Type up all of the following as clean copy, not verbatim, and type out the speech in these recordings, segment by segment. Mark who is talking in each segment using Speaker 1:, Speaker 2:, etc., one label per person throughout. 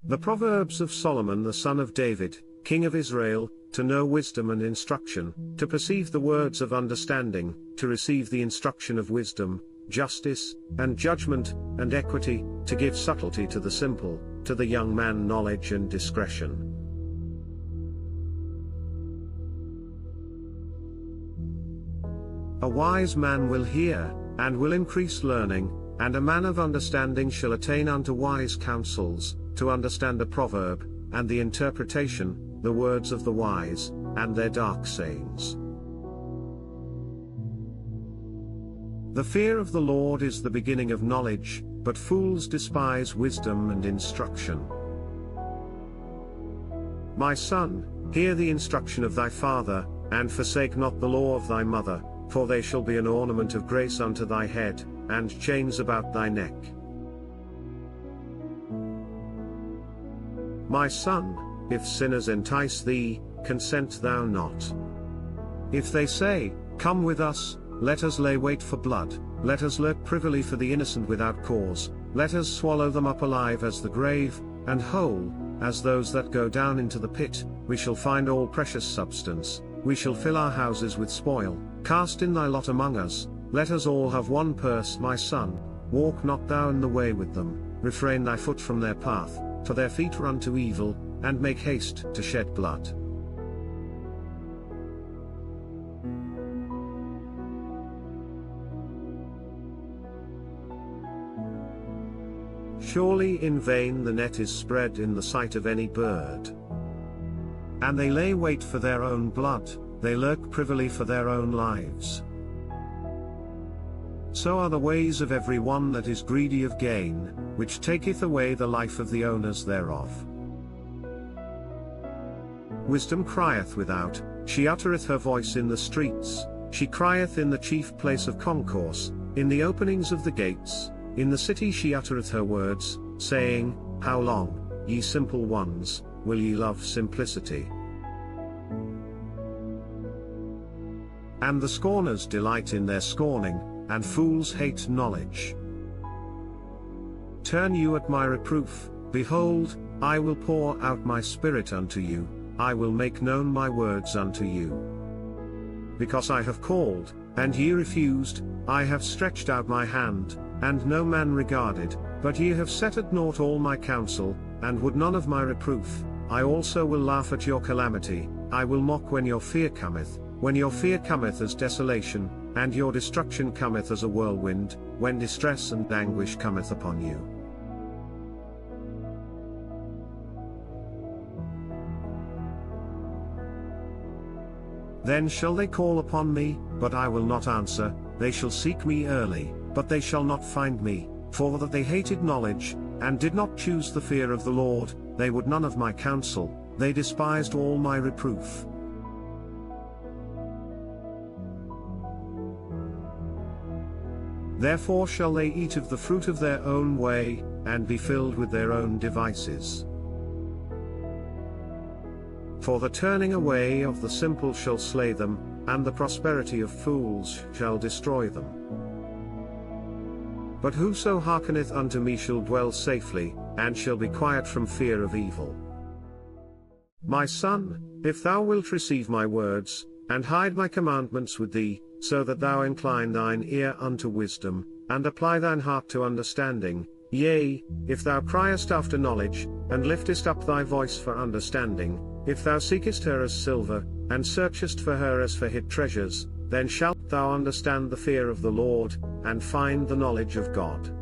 Speaker 1: The Proverbs of Solomon the son of David, king of Israel, to know wisdom and instruction, to perceive the words of understanding, to receive the instruction of wisdom, justice, and judgment, and equity, to give subtlety to the simple, to the young man knowledge and discretion. A wise man will hear, and will increase learning, and a man of understanding shall attain unto wise counsels, to understand a proverb, and the interpretation, the words of the wise, and their dark sayings. The fear of the Lord is the beginning of knowledge, but fools despise wisdom and instruction. My son, hear the instruction of thy father, and forsake not the law of thy mother, for they shall be an ornament of grace unto thy head, and chains about thy neck. My son, if sinners entice thee, consent thou not. If they say, Come with us, let us lay wait for blood, let us lurk privily for the innocent without cause, let us swallow them up alive as the grave, and whole, as those that go down into the pit, we shall find all precious substance, we shall fill our houses with spoil. Cast in thy lot among us, let us all have one purse. My son, walk not thou in the way with them, refrain thy foot from their path, for their feet run to evil, and make haste to shed blood. Surely in vain the net is spread in the sight of any bird. And they lay wait for their own blood, they lurk privily for their own lives. So are the ways of every one that is greedy of gain, which taketh away the life of the owners thereof. Wisdom crieth without, she uttereth her voice in the streets, she crieth in the chief place of concourse, in the openings of the gates, in the city she uttereth her words, saying, How long, ye simple ones, will ye love simplicity? And the scorners delight in their scorning, and fools hate knowledge. Turn you at my reproof, behold, I will pour out my spirit unto you, I will make known my words unto you. Because I have called, and ye refused, I have stretched out my hand, and no man regarded, but ye have set at naught all my counsel, and would none of my reproof. I also will laugh at your calamity, I will mock when your fear cometh, when your fear cometh as desolation, and your destruction cometh as a whirlwind, when distress and anguish cometh upon you. Then shall they call upon me, but I will not answer, they shall seek me early, but they shall not find me, for that they hated knowledge, and did not choose the fear of the Lord, they would none of my counsel, they despised all my reproof. Therefore shall they eat of the fruit of their own way, and be filled with their own devices. For the turning away of the simple shall slay them, and the prosperity of fools shall destroy them. But whoso hearkeneth unto me shall dwell safely, and shall be quiet from fear of evil. My son, if thou wilt receive my words, and hide my commandments with thee, so that thou incline thine ear unto wisdom, and apply thine heart to understanding, yea, if thou criest after knowledge, and liftest up thy voice for understanding, if thou seekest her as silver, and searchest for her as for hid treasures, then shalt thou understand the fear of the Lord, and find the knowledge of God.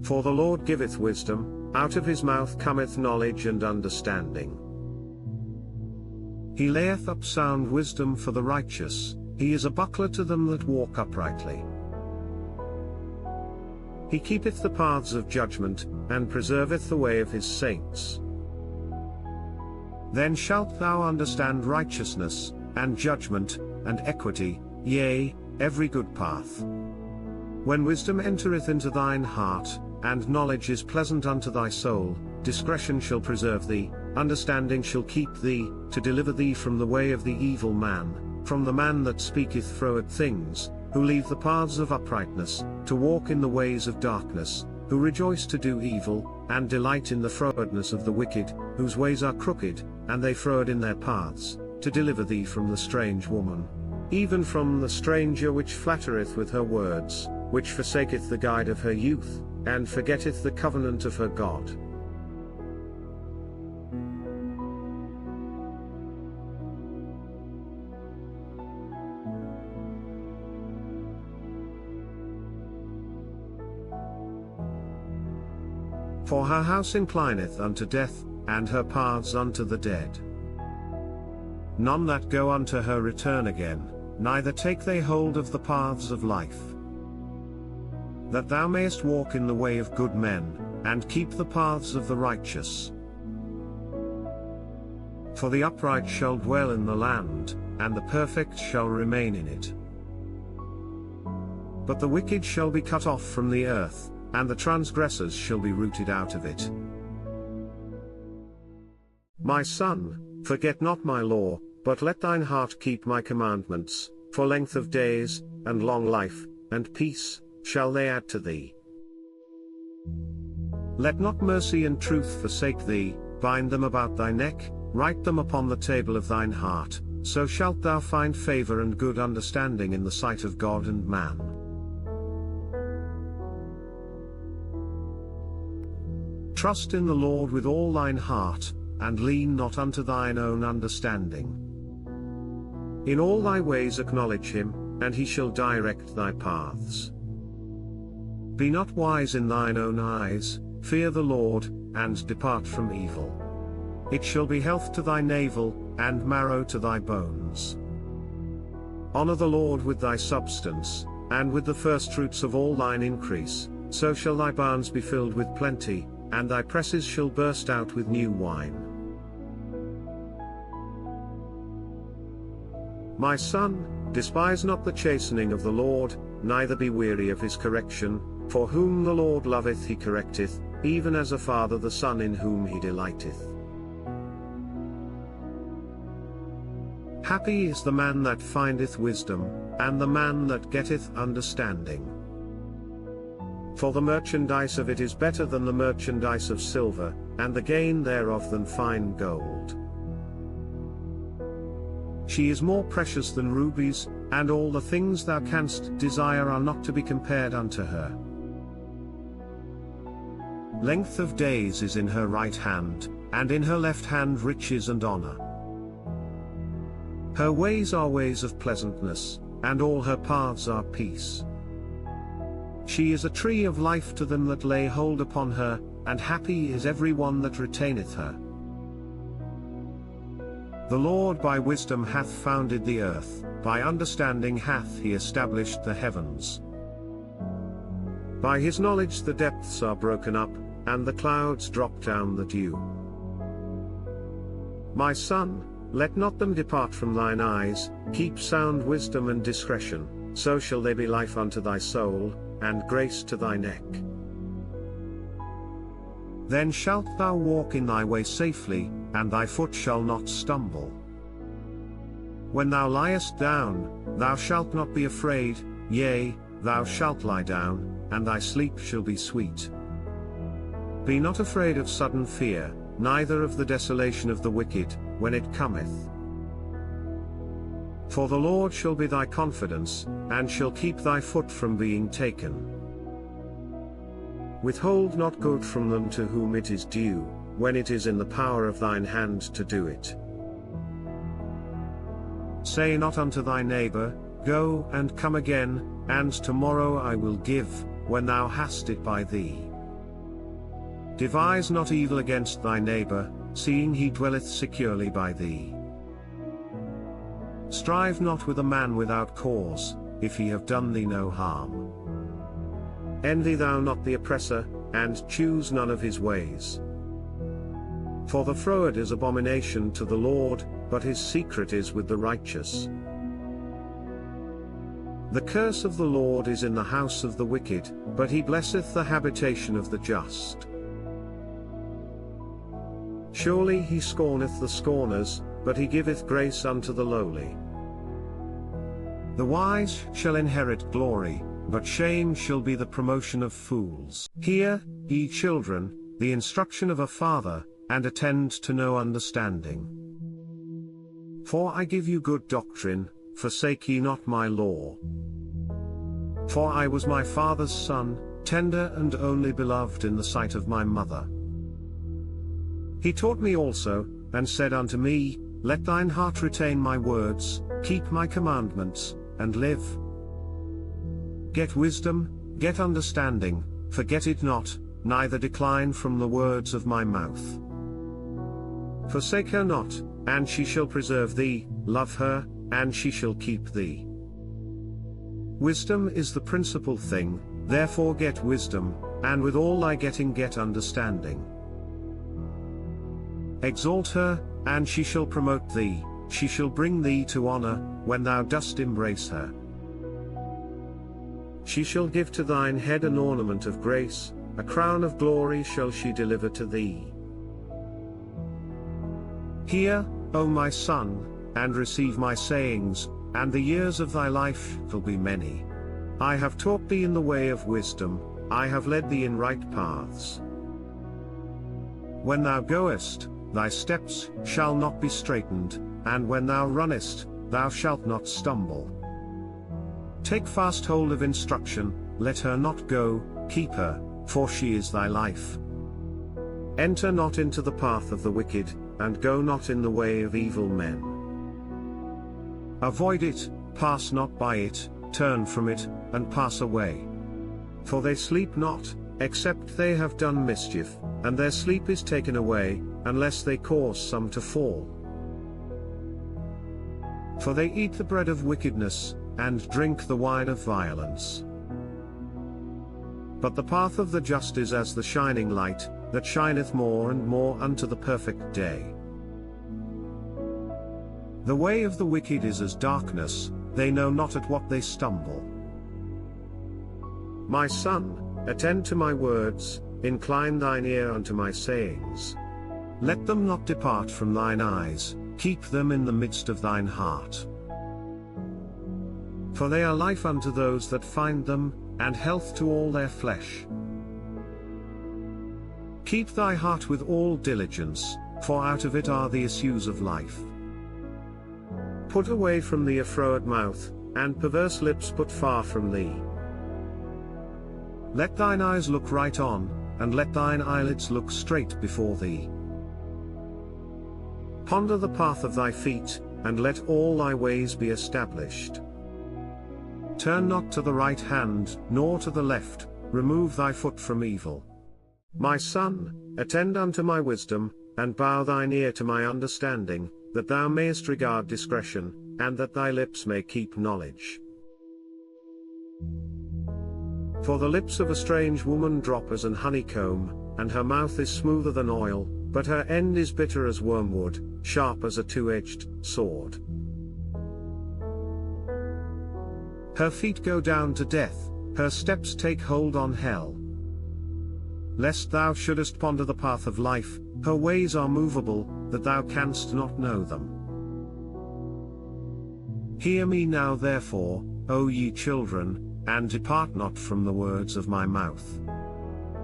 Speaker 1: For the Lord giveth wisdom, out of his mouth cometh knowledge and understanding. He layeth up sound wisdom for the righteous, he is a buckler to them that walk uprightly. He keepeth the paths of judgment, and preserveth the way of his saints. Then shalt thou understand righteousness, and judgment, and equity, yea, every good path. When wisdom entereth into thine heart, and knowledge is pleasant unto thy soul, discretion shall preserve thee, understanding shall keep thee, to deliver thee from the way of the evil man, from the man that speaketh froward things, who leave the paths of uprightness, to walk in the ways of darkness, who rejoice to do evil, and delight in the frowardness of the wicked, whose ways are crooked, and they froward in their paths, to deliver thee from the strange woman, even from the stranger which flattereth with her words, which forsaketh the guide of her youth, and forgetteth the covenant of her God. For her house inclineth unto death, and her paths unto the dead. None that go unto her return again, neither take they hold of the paths of life. That thou mayest walk in the way of good men, and keep the paths of the righteous. For the upright shall dwell in the land, and the perfect shall remain in it. But the wicked shall be cut off from the earth, and the transgressors shall be rooted out of it. My son, forget not my law, but let thine heart keep my commandments, for length of days, and long life, and peace, shall they add to thee. Let not mercy and truth forsake thee, bind them about thy neck, write them upon the table of thine heart, so shalt thou find favor and good understanding in the sight of God and man. Trust in the Lord with all thine heart, and lean not unto thine own understanding. In all thy ways acknowledge him, and he shall direct thy paths. Be not wise in thine own eyes, fear the Lord, and depart from evil. It shall be health to thy navel, and marrow to thy bones. Honor the Lord with thy substance, and with the firstfruits of all thine increase, so shall thy barns be filled with plenty, and thy presses shall burst out with new wine. My son, despise not the chastening of the Lord, neither be weary of his correction, for whom the Lord loveth he correcteth, even as a father the son in whom he delighteth. Happy is the man that findeth wisdom, and the man that getteth understanding. For the merchandise of it is better than the merchandise of silver, and the gain thereof than fine gold. She is more precious than rubies, and all the things thou canst desire are not to be compared unto her. Length of days is in her right hand, and in her left hand riches and honor. Her ways are ways of pleasantness, and all her paths are peace. She is a tree of life to them that lay hold upon her, and happy is every one that retaineth her. The Lord by wisdom hath founded the earth, by understanding hath he established the heavens. By his knowledge the depths are broken up, and the clouds drop down the dew. My son, let not them depart from thine eyes, keep sound wisdom and discretion, so shall they be life unto thy soul, and grace to thy neck. Then shalt thou walk in thy way safely, and thy foot shall not stumble. When thou liest down, thou shalt not be afraid, yea, thou shalt lie down, and thy sleep shall be sweet. Be not afraid of sudden fear, neither of the desolation of the wicked, when it cometh. For the Lord shall be thy confidence, and shall keep thy foot from being taken. Withhold not good from them to whom it is due, when it is in the power of thine hand to do it. Say not unto thy neighbor, Go and come again, and tomorrow I will give, when thou hast it by thee. Devise not evil against thy neighbor, seeing he dwelleth securely by thee. Strive not with a man without cause, if he have done thee no harm. Envy thou not the oppressor, and choose none of his ways. For the froward is abomination to the Lord, but his secret is with the righteous. The curse of the Lord is in the house of the wicked, but he blesseth the habitation of the just. Surely he scorneth the scorners, but he giveth grace unto the lowly. The wise shall inherit glory, but shame shall be the promotion of fools. Hear, ye children, the instruction of a father, and attend to no understanding. For I give you good doctrine, forsake ye not my law. For I was my father's son, tender and only beloved in the sight of my mother. He taught me also, and said unto me, Let thine heart retain my words, keep my commandments, and live. Get wisdom, get understanding, forget it not, neither decline from the words of my mouth. Forsake her not, and she shall preserve thee, love her, and she shall keep thee. Wisdom is the principal thing, therefore get wisdom, and with all thy getting get understanding. Exalt her, and she shall promote thee, she shall bring thee to honor, when thou dost embrace her. She shall give to thine head an ornament of grace, a crown of glory shall she deliver to thee. Hear, O my son, and receive my sayings, and the years of thy life shall be many. I have taught thee in the way of wisdom, I have led thee in right paths. When thou goest, thy steps shall not be straitened, and when thou runnest, thou shalt not stumble. Take fast hold of instruction, let her not go, keep her, for she is thy life. Enter not into the path of the wicked, and go not in the way of evil men. Avoid it, pass not by it, turn from it, and pass away. For they sleep not, except they have done mischief, and their sleep is taken away, unless they cause some to fall. For they eat the bread of wickedness, and drink the wine of violence. But the path of the just is as the shining light, that shineth more and more unto the perfect day. The way of the wicked is as darkness, they know not at what they stumble. My son, attend to my words, incline thine ear unto my sayings. Let them not depart from thine eyes, keep them in the midst of thine heart. For they are life unto those that find them, and health to all their flesh. Keep thy heart with all diligence, for out of it are the issues of life. Put away from thee a froward mouth, and perverse lips put far from thee. Let thine eyes look right on, and let thine eyelids look straight before thee. Ponder the path of thy feet, and let all thy ways be established. Turn not to the right hand, nor to the left, remove thy foot from evil. My son, attend unto my wisdom, and bow thine ear to my understanding, that thou mayest regard discretion, and that thy lips may keep knowledge. For the lips of a strange woman drop as an honeycomb, and her mouth is smoother than oil, but her end is bitter as wormwood, sharp as a two-edged sword. Her feet go down to death, her steps take hold on hell. Lest thou shouldest ponder the path of life, her ways are movable, that thou canst not know them. Hear me now therefore, O ye children, and depart not from the words of my mouth.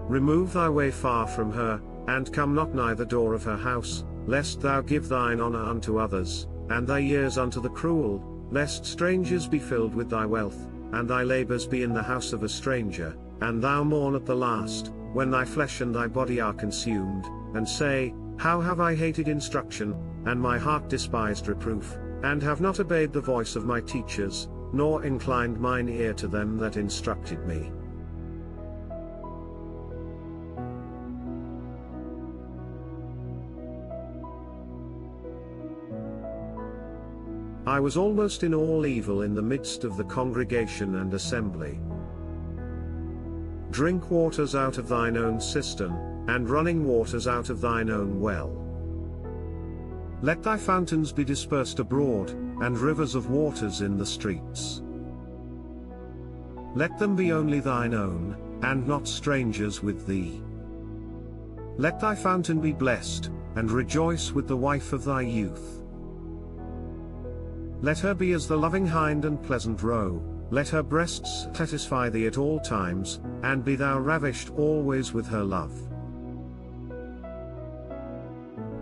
Speaker 1: Remove thy way far from her, and come not nigh the door of her house, lest thou give thine honor unto others, and thy years unto the cruel, lest strangers be filled with thy wealth, and thy labors be in the house of a stranger, and thou mourn at the last, when thy flesh and thy body are consumed, and say, How have I hated instruction, and my heart despised reproof, and have not obeyed the voice of my teachers, nor inclined mine ear to them that instructed me. I was almost in all evil in the midst of the congregation and assembly. Drink waters out of thine own cistern, and running waters out of thine own well. Let thy fountains be dispersed abroad, and rivers of waters in the streets. Let them be only thine own, and not strangers with thee. Let thy fountain be blessed, and rejoice with the wife of thy youth. Let her be as the loving hind and pleasant roe, let her breasts satisfy thee at all times, and be thou ravished always with her love.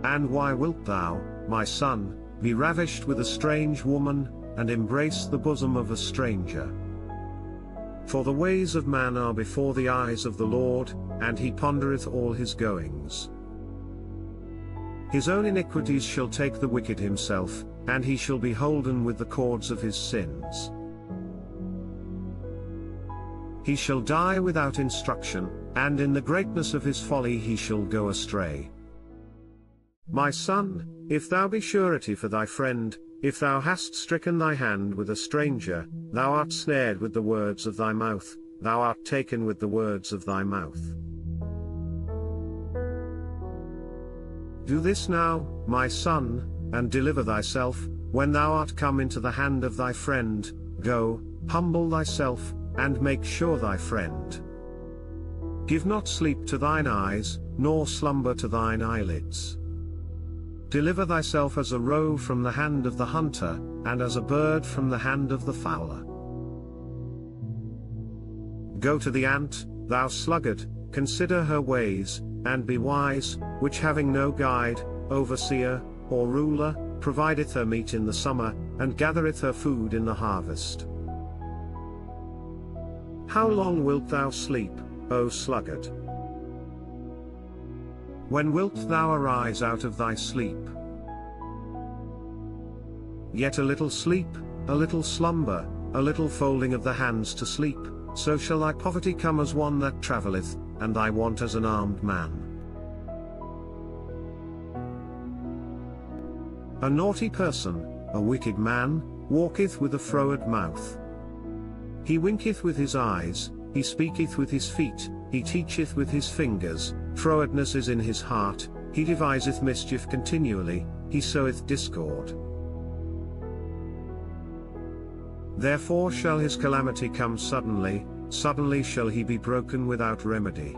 Speaker 1: And why wilt thou, my son, be ravished with a strange woman, and embrace the bosom of a stranger? For the ways of man are before the eyes of the Lord, and he pondereth all his goings. His own iniquities shall take the wicked himself, and he shall be holden with the cords of his sins. He shall die without instruction, and in the greatness of his folly he shall go astray. My son, if thou be surety for thy friend, if thou hast stricken thy hand with a stranger, thou art snared with the words of thy mouth, thou art taken with the words of thy mouth. Do this now, my son, and deliver thyself, when thou art come into the hand of thy friend, go, humble thyself, and make sure thy friend. Give not sleep to thine eyes, nor slumber to thine eyelids. Deliver thyself as a roe from the hand of the hunter, and as a bird from the hand of the fowler. Go to the ant, thou sluggard, consider her ways, and be wise, which having no guide, overseer, or ruler, provideth her meat in the summer, and gathereth her food in the harvest. How long wilt thou sleep, O sluggard? When wilt thou arise out of thy sleep? Yet a little sleep, a little slumber, a little folding of the hands to sleep, so shall thy poverty come as one that travelleth, and thy want as an armed man. A naughty person, a wicked man, walketh with a froward mouth. He winketh with his eyes, he speaketh with his feet, he teacheth with his fingers, frowardness is in his heart, he deviseth mischief continually, he soweth discord. Therefore shall his calamity come suddenly, suddenly shall he be broken without remedy.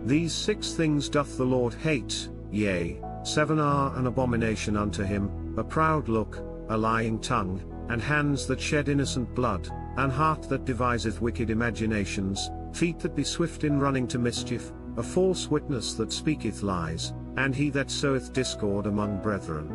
Speaker 1: These 6 things doth the Lord hate, yea, 7 are an abomination unto him, a proud look, a lying tongue, and hands that shed innocent blood, an heart that deviseth wicked imaginations, feet that be swift in running to mischief, a false witness that speaketh lies, and he that soweth discord among brethren.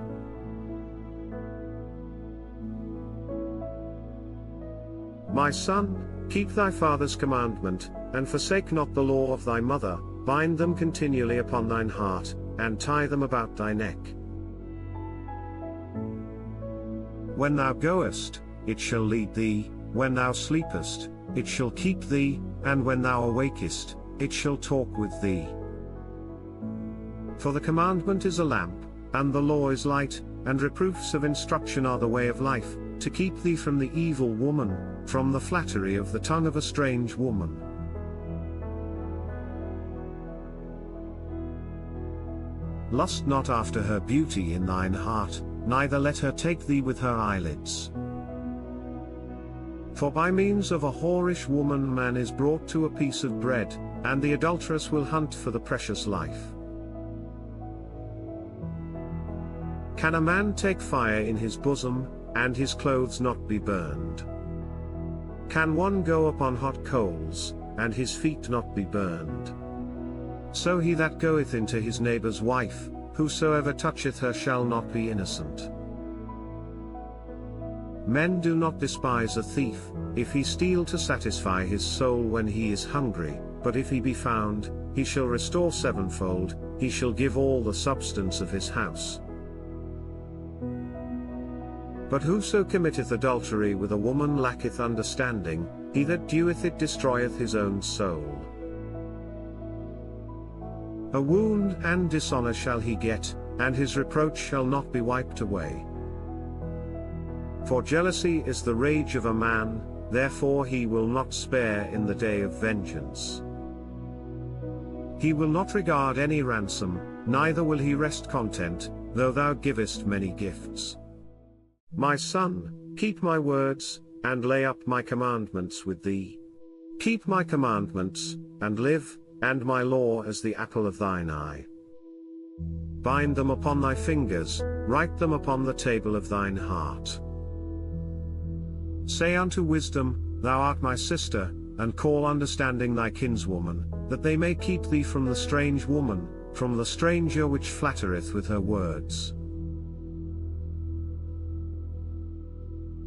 Speaker 1: My son, keep thy father's commandment, and forsake not the law of thy mother, bind them continually upon thine heart, and tie them about thy neck. When thou goest, it shall lead thee, when thou sleepest, it shall keep thee, and when thou awakest, it shall talk with thee. For the commandment is a lamp, and the law is light, and reproofs of instruction are the way of life, to keep thee from the evil woman, from the flattery of the tongue of a strange woman. Lust not after her beauty in thine heart, neither let her take thee with her eyelids. For by means of a whorish woman man is brought to a piece of bread, and the adulteress will hunt for the precious life. Can a man take fire in his bosom, and his clothes not be burned? Can one go upon hot coals, and his feet not be burned? So he that goeth into his neighbour's wife, whosoever toucheth her shall not be innocent. Men do not despise a thief, if he steal to satisfy his soul when he is hungry, but if he be found, he shall restore sevenfold, he shall give all the substance of his house. But whoso committeth adultery with a woman lacketh understanding, he that doeth it destroyeth his own soul. A wound and dishonour shall he get, and his reproach shall not be wiped away. For jealousy is the rage of a man, therefore he will not spare in the day of vengeance. He will not regard any ransom, neither will he rest content, though thou givest many gifts. My son, keep my words, and lay up my commandments with thee. Keep my commandments, and live, and my law as the apple of thine eye. Bind them upon thy fingers, write them upon the table of thine heart. Say unto wisdom, Thou art my sister, and call understanding thy kinswoman, that they may keep thee from the strange woman, from the stranger which flattereth with her words.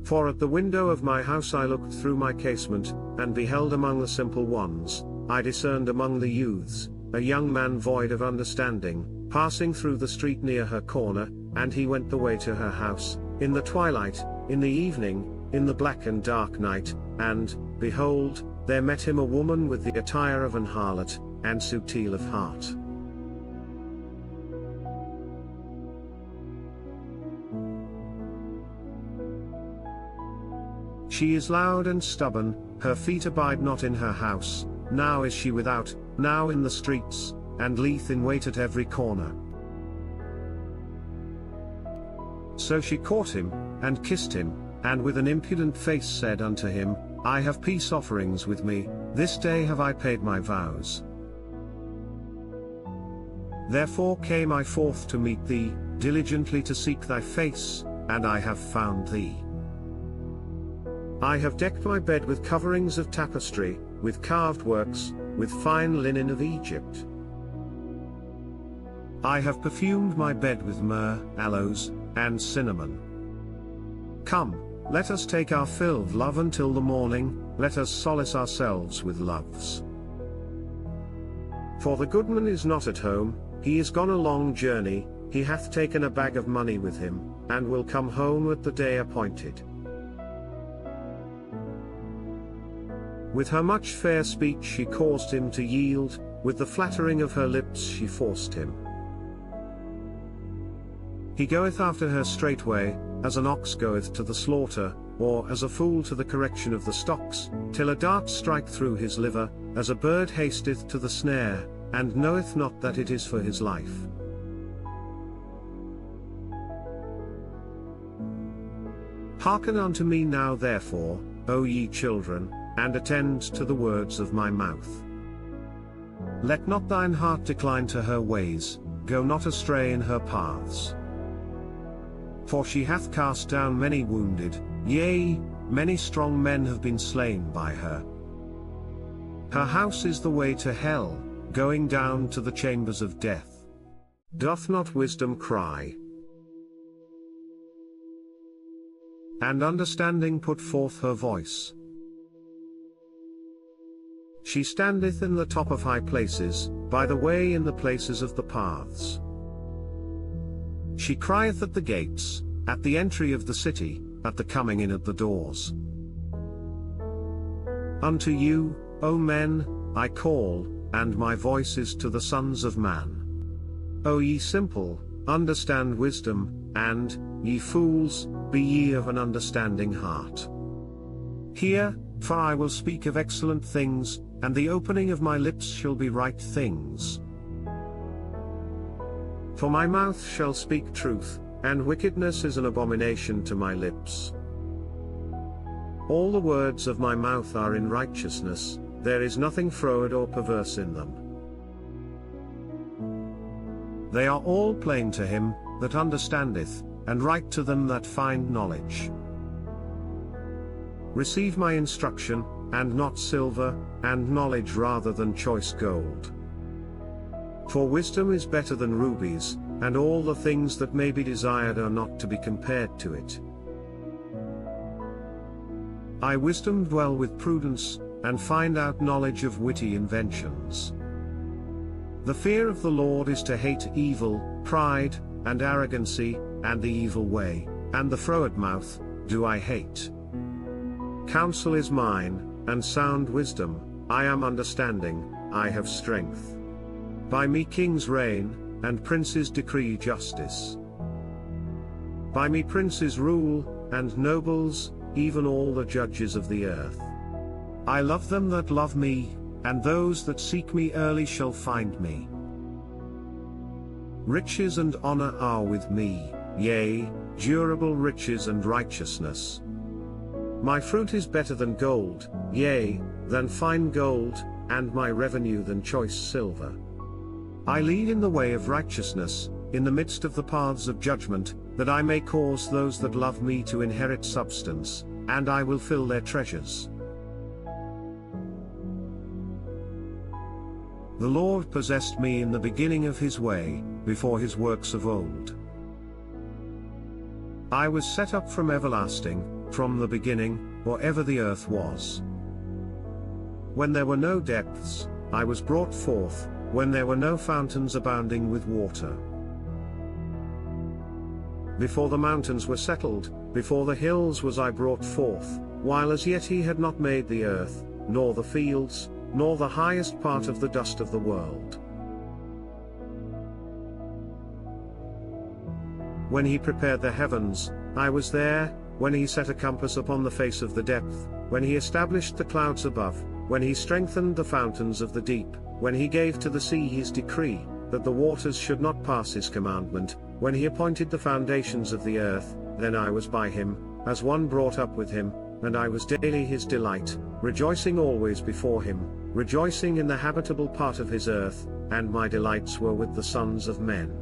Speaker 1: For at the window of my house I looked through my casement, and beheld among the simple ones, I discerned among the youths, a young man void of understanding, passing through the street near her corner, and he went the way to her house, in the twilight, in the evening, in the black and dark night, and, behold, there met him a woman with the attire of an harlot, and subtle of heart. She is loud and stubborn, her feet abide not in her house, now is she without, now in the streets, and lieth in wait at every corner. So she caught him, and kissed him, and with an impudent face said unto him, I have peace offerings with me, this day have I paid my vows. Therefore came I forth to meet thee, diligently to seek thy face, and I have found thee. I have decked my bed with coverings of tapestry, with carved works, with fine linen of Egypt. I have perfumed my bed with myrrh, aloes, and cinnamon. Come, let us take our fill of love until the morning, let us solace ourselves with loves. For the goodman is not at home, he is gone a long journey, he hath taken a bag of money with him, and will come home at the day appointed. With her much fair speech she caused him to yield, with the flattering of her lips she forced him. He goeth after her straightway, as an ox goeth to the slaughter, or as a fool to the correction of the stocks, till a dart strike through his liver, as a bird hasteth to the snare, and knoweth not that it is for his life. Hearken unto me now therefore, O ye children, and attend to the words of my mouth. Let not thine heart decline to her ways, go not astray in her paths. For she hath cast down many wounded, yea, many strong men have been slain by her. Her house is the way to hell, going down to the chambers of death. Doth not wisdom cry? And understanding put forth her voice. She standeth in the top of high places, by the way in the places of the paths. She crieth at the gates, at the entry of the city, at the coming in at the doors. Unto you, O men, I call, and my voice is to the sons of man. O ye simple, understand wisdom, and, ye fools, be ye of an understanding heart. Hear, for I will speak of excellent things, and the opening of my lips shall be right things. For my mouth shall speak truth, and wickedness is an abomination to my lips. All the words of my mouth are in righteousness, there is nothing froward or perverse in them. They are all plain to him that understandeth, and right to them that find knowledge. Receive my instruction, and not silver, and knowledge rather than choice gold. For wisdom is better than rubies, and all the things that may be desired are not to be compared to it. I wisdom dwell with prudence, and find out knowledge of witty inventions. The fear of the Lord is to hate evil, pride, and arrogancy, and the evil way, and the froward mouth, do I hate. Counsel is mine, and sound wisdom, I am understanding, I have strength. By me kings reign, and princes decree justice. By me princes rule, and nobles, even all the judges of the earth. I love them that love me, and those that seek me early shall find me. Riches and honor are with me, yea, durable riches and righteousness. My fruit is better than gold, yea, than fine gold, and my revenue than choice silver. I lead in the way of righteousness, in the midst of the paths of judgment, that I may cause those that love me to inherit substance, and I will fill their treasures. The Lord possessed me in the beginning of his way, before his works of old. I was set up from everlasting, from the beginning, or ever the earth was. When there were no depths, I was brought forth, when there were no fountains abounding with water. Before the mountains were settled, before the hills was I brought forth, while as yet he had not made the earth, nor the fields, nor the highest part of the dust of the world. When he prepared the heavens, I was there, when he set a compass upon the face of the depth, when he established the clouds above, when he strengthened the fountains of the deep, when he gave to the sea his decree, that the waters should not pass his commandment, when he appointed the foundations of the earth, then I was by him, as one brought up with him, and I was daily his delight, rejoicing always before him, rejoicing in the habitable part of his earth, and my delights were with the sons of men.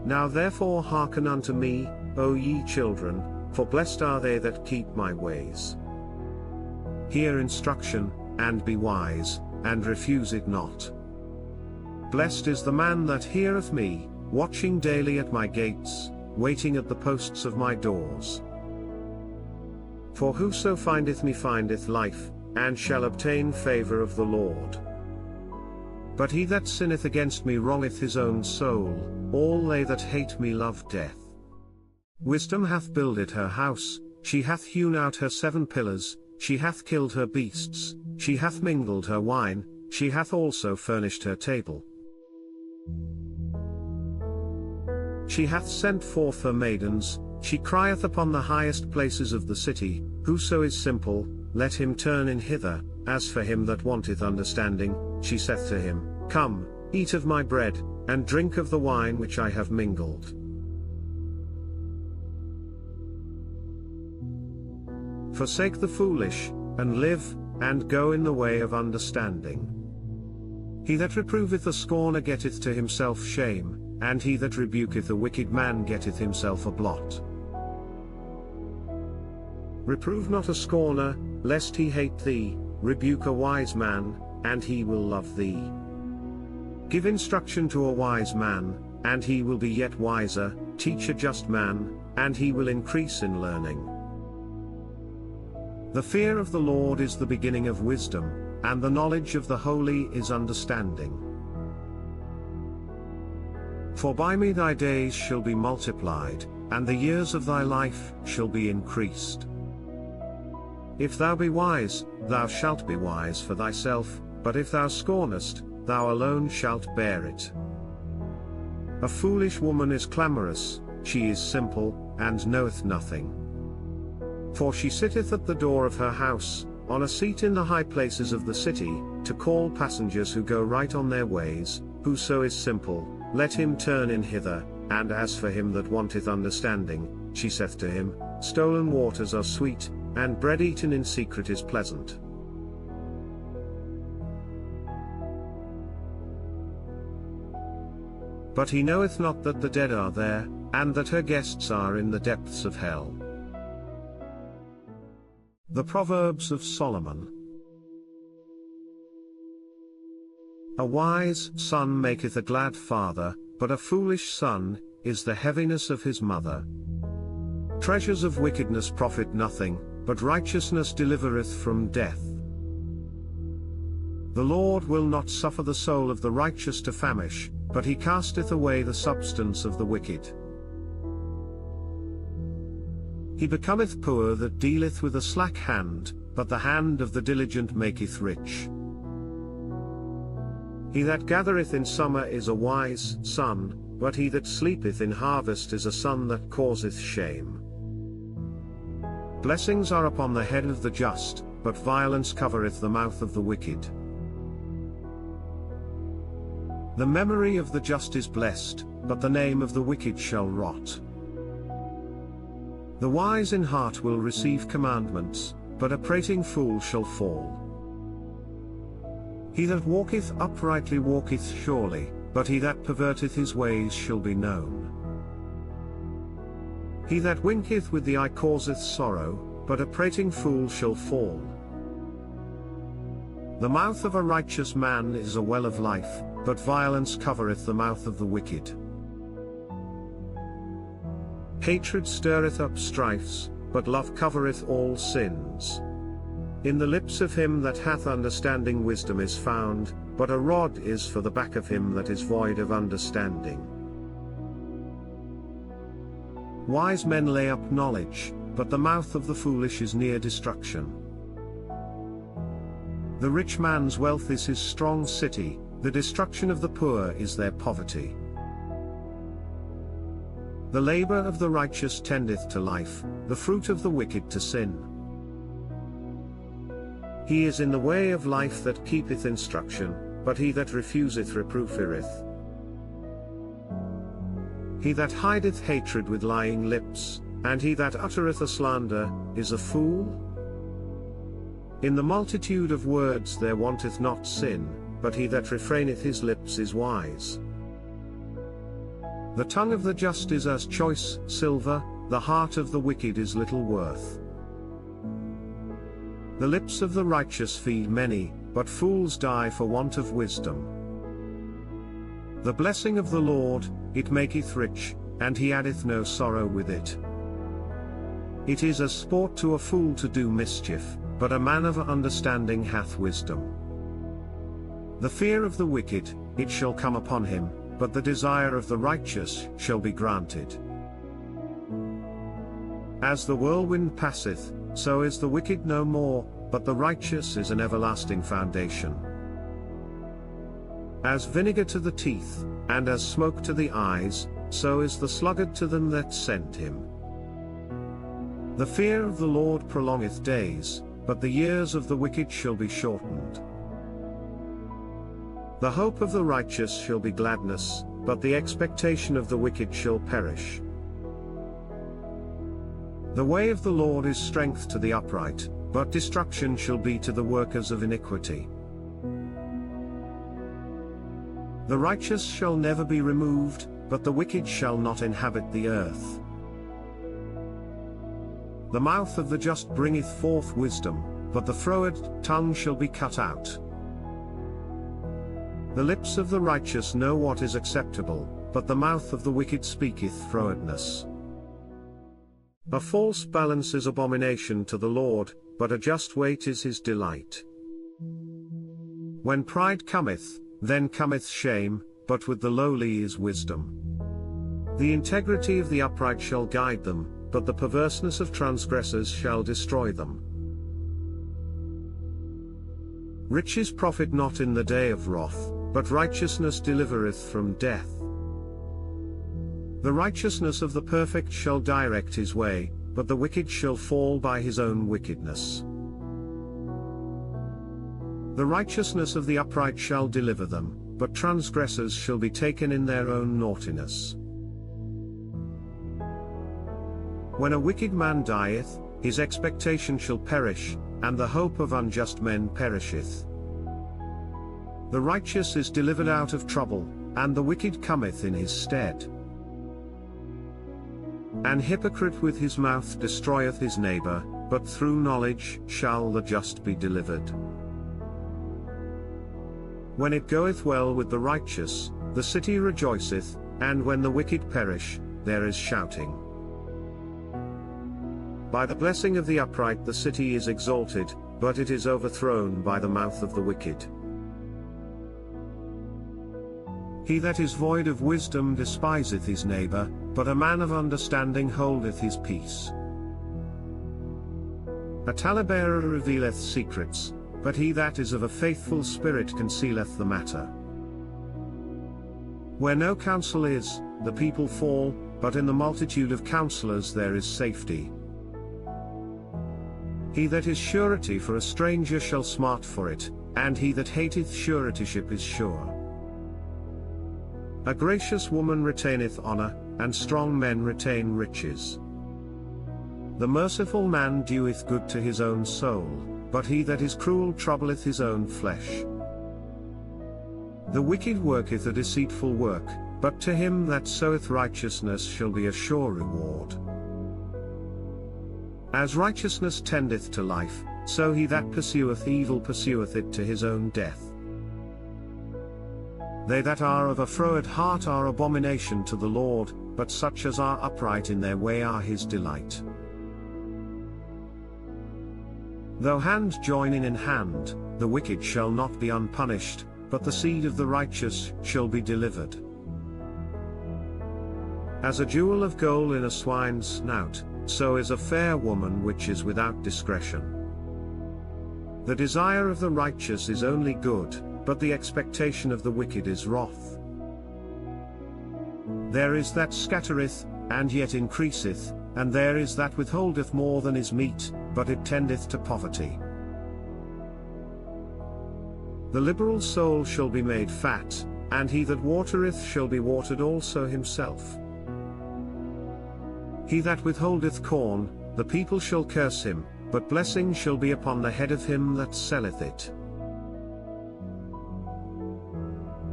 Speaker 1: Now therefore hearken unto me, O ye children, for blessed are they that keep my ways. Hear instruction, and be wise, and refuse it not. Blessed is the man that heareth me, watching daily at my gates, waiting at the posts of my doors. For whoso findeth me findeth life, and shall obtain favor of the Lord. But he that sinneth against me wrongeth his own soul, all they that hate me love death. Wisdom hath builded her house, she hath hewn out her 7 pillars, she hath killed her beasts, she hath mingled her wine, she hath also furnished her table. She hath sent forth her maidens, she crieth upon the highest places of the city, whoso is simple, let him turn in hither, as for him that wanteth understanding, she saith to him, Come, eat of my bread, and drink of the wine which I have mingled. Forsake the foolish, and live, and go in the way of understanding. He that reproveth a scorner getteth to himself shame, and he that rebuketh a wicked man getteth himself a blot. Reprove not a scorner, lest he hate thee, rebuke a wise man, and he will love thee. Give instruction to a wise man, and he will be yet wiser, teach a just man, and he will increase in learning. The fear of the Lord is the beginning of wisdom, and the knowledge of the holy is understanding. For by me thy days shall be multiplied, and the years of thy life shall be increased. If thou be wise, thou shalt be wise for thyself, but if thou scornest, thou alone shalt bear it. A foolish woman is clamorous, she is simple, and knoweth nothing. For she sitteth at the door of her house, on a seat in the high places of the city, to call passengers who go right on their ways. Whoso is simple, let him turn in hither, and as for him that wanteth understanding, she saith to him, Stolen waters are sweet, and bread eaten in secret is pleasant. But he knoweth not that the dead are there, and that her guests are in the depths of hell. The Proverbs of Solomon. A wise son maketh a glad father, but a foolish son is the heaviness of his mother. Treasures of wickedness profit nothing, but righteousness delivereth from death. The Lord will not suffer the soul of the righteous to famish, but he casteth away the substance of the wicked. He becometh poor that dealeth with a slack hand, but the hand of the diligent maketh rich. He that gathereth in summer is a wise son, but he that sleepeth in harvest is a son that causeth shame. Blessings are upon the head of the just, but violence covereth the mouth of the wicked. The memory of the just is blessed, but the name of the wicked shall rot. The wise in heart will receive commandments, but a prating fool shall fall. He that walketh uprightly walketh surely, but he that perverteth his ways shall be known. He that winketh with the eye causeth sorrow, but a prating fool shall fall. The mouth of a righteous man is a well of life, but violence covereth the mouth of the wicked. Hatred stirreth up strifes, but love covereth all sins. In the lips of him that hath understanding wisdom is found, but a rod is for the back of him that is void of understanding. Wise men lay up knowledge, but the mouth of the foolish is near destruction. The rich man's wealth is his strong city, the destruction of the poor is their poverty. The labor of the righteous tendeth to life, the fruit of the wicked to sin. He is in the way of life that keepeth instruction, but he that refuseth reproof heareth. He that hideth hatred with lying lips, and he that uttereth a slander, is a fool. In the multitude of words there wanteth not sin, but he that refraineth his lips is wise. The tongue of the just is as choice silver, the heart of the wicked is little worth. The lips of the righteous feed many, but fools die for want of wisdom. The blessing of the Lord, it maketh rich, and he addeth no sorrow with it. It is as sport to a fool to do mischief, but a man of understanding hath wisdom. The fear of the wicked, it shall come upon him, but the desire of the righteous shall be granted. As the whirlwind passeth, so is the wicked no more, but the righteous is an everlasting foundation. As vinegar to the teeth, and as smoke to the eyes, so is the sluggard to them that sent him. The fear of the Lord prolongeth days, but the years of the wicked shall be shortened. The hope of the righteous shall be gladness, but the expectation of the wicked shall perish. The way of the Lord is strength to the upright, but destruction shall be to the workers of iniquity. The righteous shall never be removed, but the wicked shall not inhabit the earth. The mouth of the just bringeth forth wisdom, but the froward tongue shall be cut out. The lips of the righteous know what is acceptable, but the mouth of the wicked speaketh frowardness. A false balance is abomination to the Lord, but a just weight is his delight. When pride cometh, then cometh shame, but with the lowly is wisdom. The integrity of the upright shall guide them, but the perverseness of transgressors shall destroy them. Riches profit not in the day of wrath, but righteousness delivereth from death. The righteousness of the perfect shall direct his way, but the wicked shall fall by his own wickedness. The righteousness of the upright shall deliver them, but transgressors shall be taken in their own naughtiness. When a wicked man dieth, his expectation shall perish, and the hope of unjust men perisheth. The righteous is delivered out of trouble, and the wicked cometh in his stead. An hypocrite with his mouth destroyeth his neighbor, but through knowledge shall the just be delivered. When it goeth well with the righteous, the city rejoiceth, and when the wicked perish, there is shouting. By the blessing of the upright the city is exalted, but it is overthrown by the mouth of the wicked. He that is void of wisdom despiseth his neighbor, but a man of understanding holdeth his peace. A talebearer revealeth secrets, but he that is of a faithful spirit concealeth the matter. Where no counsel is, the people fall, but in the multitude of counselors there is safety. He that is surety for a stranger shall smart for it, and he that hateth suretyship is sure. A gracious woman retaineth honor, and strong men retain riches. The merciful man doeth good to his own soul, but he that is cruel troubleth his own flesh. The wicked worketh a deceitful work, but to him that soweth righteousness shall be a sure reward. As righteousness tendeth to life, so he that pursueth evil pursueth it to his own death. They that are of a froward heart are abomination to the Lord, but such as are upright in their way are his delight. Though hand join in hand, the wicked shall not be unpunished, but the seed of the righteous shall be delivered. As a jewel of gold in a swine's snout, so is a fair woman which is without discretion. The desire of the righteous is only good, but the expectation of the wicked is wrath. There is that scattereth, and yet increaseth, and there is that withholdeth more than is meet, but it tendeth to poverty. The liberal soul shall be made fat, and he that watereth shall be watered also himself. He that withholdeth corn, the people shall curse him, but blessing shall be upon the head of him that selleth it.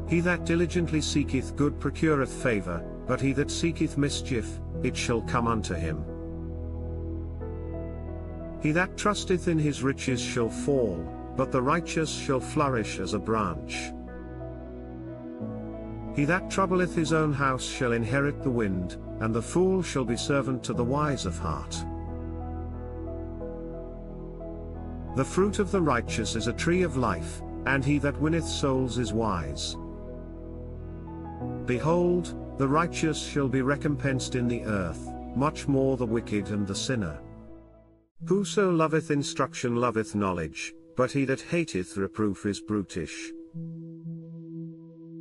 Speaker 1: He that diligently seeketh good procureth favour, but he that seeketh mischief, it shall come unto him. He that trusteth in his riches shall fall, but the righteous shall flourish as a branch. He that troubleth his own house shall inherit the wind, and the fool shall be servant to the wise of heart. The fruit of the righteous is a tree of life, and he that winneth souls is wise. Behold, the righteous shall be recompensed in the earth, much more the wicked and the sinner. Whoso loveth instruction loveth knowledge, but he that hateth reproof is brutish.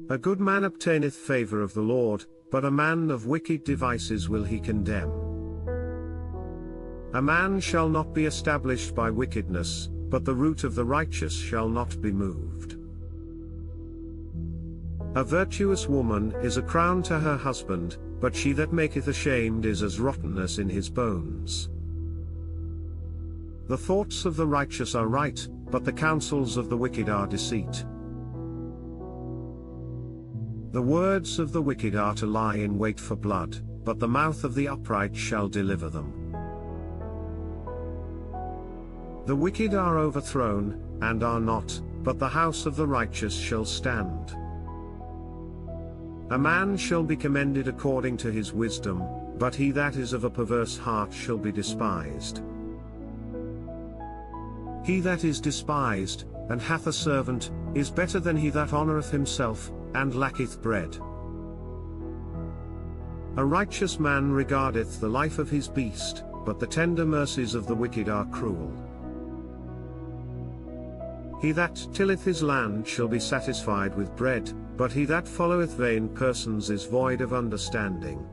Speaker 1: A good man obtaineth favour of the Lord, but a man of wicked devices will he condemn. A man shall not be established by wickedness, but the root of the righteous shall not be moved. A virtuous woman is a crown to her husband, but she that maketh ashamed is as rottenness in his bones. The thoughts of the righteous are right, but the counsels of the wicked are deceit. The words of the wicked are to lie in wait for blood, but the mouth of the upright shall deliver them. The wicked are overthrown, and are not, but the house of the righteous shall stand. A man shall be commended according to his wisdom, but he that is of a perverse heart shall be despised. He that is despised, and hath a servant, is better than he that honoureth himself, and lacketh bread. A righteous man regardeth the life of his beast, but the tender mercies of the wicked are cruel. He that tilleth his land shall be satisfied with bread, but he that followeth vain persons is void of understanding.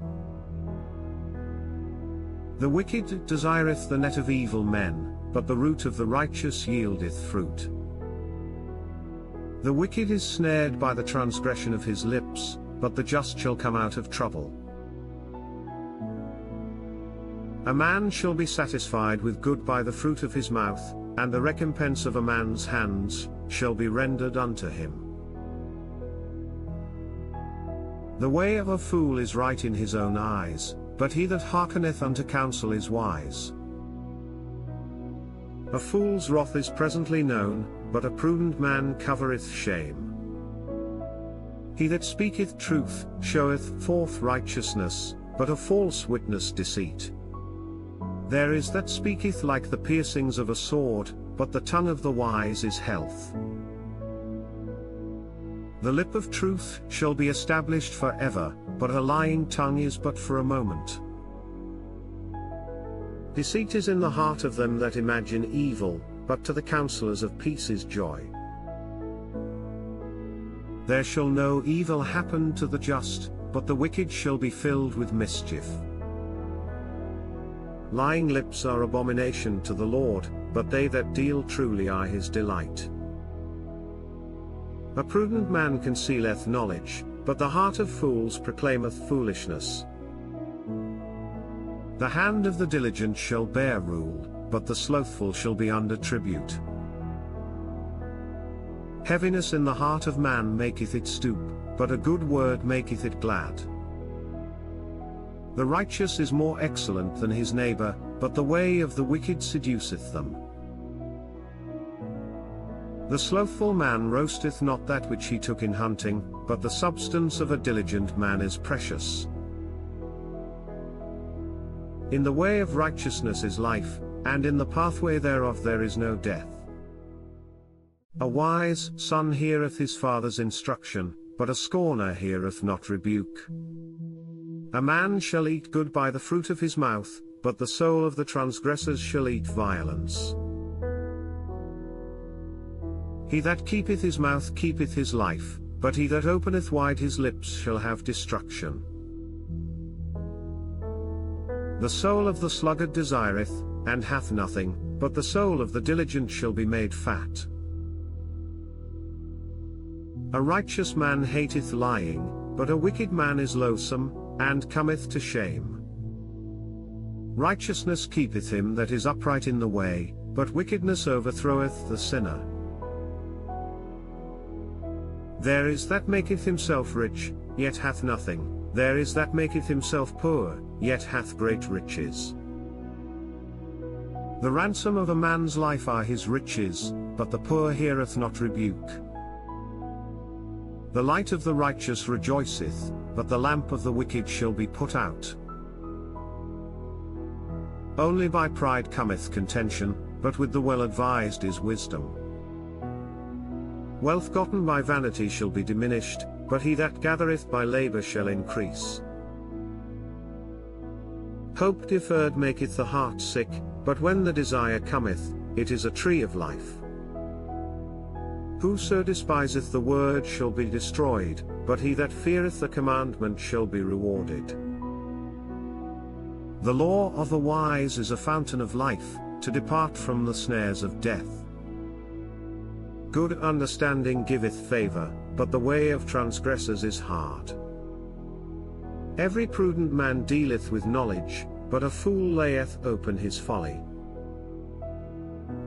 Speaker 1: The wicked desireth the net of evil men, but the root of the righteous yieldeth fruit. The wicked is snared by the transgression of his lips, but the just shall come out of trouble. A man shall be satisfied with good by the fruit of his mouth, and the recompense of a man's hands shall be rendered unto him. The way of a fool is right in his own eyes, but he that hearkeneth unto counsel is wise. A fool's wrath is presently known, but a prudent man covereth shame. He that speaketh truth showeth forth righteousness, but a false witness deceit. There is that speaketh like the piercings of a sword, but the tongue of the wise is health. The lip of truth shall be established for ever, but a lying tongue is but for a moment. Deceit is in the heart of them that imagine evil, but to the counselors of peace is joy. There shall no evil happen to the just, but the wicked shall be filled with mischief. Lying lips are abomination to the Lord, but they that deal truly are his delight. A prudent man concealeth knowledge, but the heart of fools proclaimeth foolishness. The hand of the diligent shall bear rule, but the slothful shall be under tribute. Heaviness in the heart of man maketh it stoop, but a good word maketh it glad. The righteous is more excellent than his neighbor, but the way of the wicked seduceth them. The slothful man roasteth not that which he took in hunting, but the substance of a diligent man is precious. In the way of righteousness is life, and in the pathway thereof there is no death. A wise son heareth his father's instruction, but a scorner heareth not rebuke. A man shall eat good by the fruit of his mouth, but the soul of the transgressors shall eat violence. He that keepeth his mouth keepeth his life, but he that openeth wide his lips shall have destruction. The soul of the sluggard desireth, and hath nothing, but the soul of the diligent shall be made fat. A righteous man hateth lying, but a wicked man is loathsome, and cometh to shame. Righteousness keepeth him that is upright in the way, but wickedness overthroweth the sinner. There is that maketh himself rich, yet hath nothing, there is that maketh himself poor, yet hath great riches. The ransom of a man's life are his riches, but the poor heareth not rebuke. The light of the righteous rejoiceth, but the lamp of the wicked shall be put out. Only by pride cometh contention, but with the well-advised is wisdom. Wealth gotten by vanity shall be diminished, but he that gathereth by labor shall increase. Hope deferred maketh the heart sick, but when the desire cometh, it is a tree of life. Whoso despiseth the word shall be destroyed, but he that feareth the commandment shall be rewarded. The law of the wise is a fountain of life, to depart from the snares of death. Good understanding giveth favor, but the way of transgressors is hard. Every prudent man dealeth with knowledge, but a fool layeth open his folly.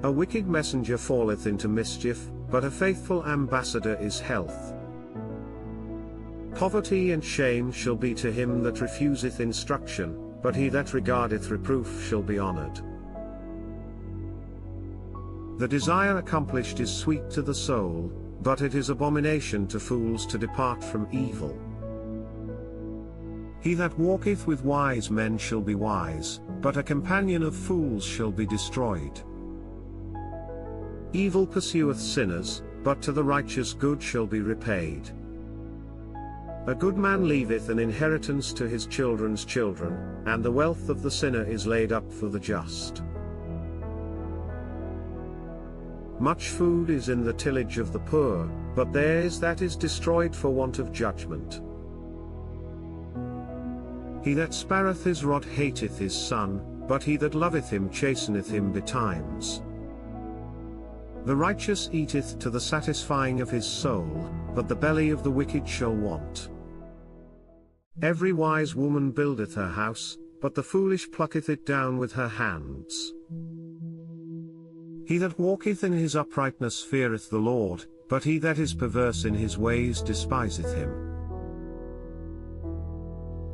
Speaker 1: A wicked messenger falleth into mischief, but a faithful ambassador is health. Poverty and shame shall be to him that refuseth instruction, but he that regardeth reproof shall be honored. The desire accomplished is sweet to the soul, but it is abomination to fools to depart from evil. He that walketh with wise men shall be wise, but a companion of fools shall be destroyed. Evil pursueth sinners, but to the righteous good shall be repaid. A good man leaveth an inheritance to his children's children, and the wealth of the sinner is laid up for the just. Much food is in the tillage of the poor, but theirs that is destroyed for want of judgment. He that spareth his rod hateth his son, but he that loveth him chasteneth him betimes. The righteous eateth to the satisfying of his soul, but the belly of the wicked shall want. Every wise woman buildeth her house, but the foolish plucketh it down with her hands. He that walketh in his uprightness feareth the Lord, but he that is perverse in his ways despiseth him.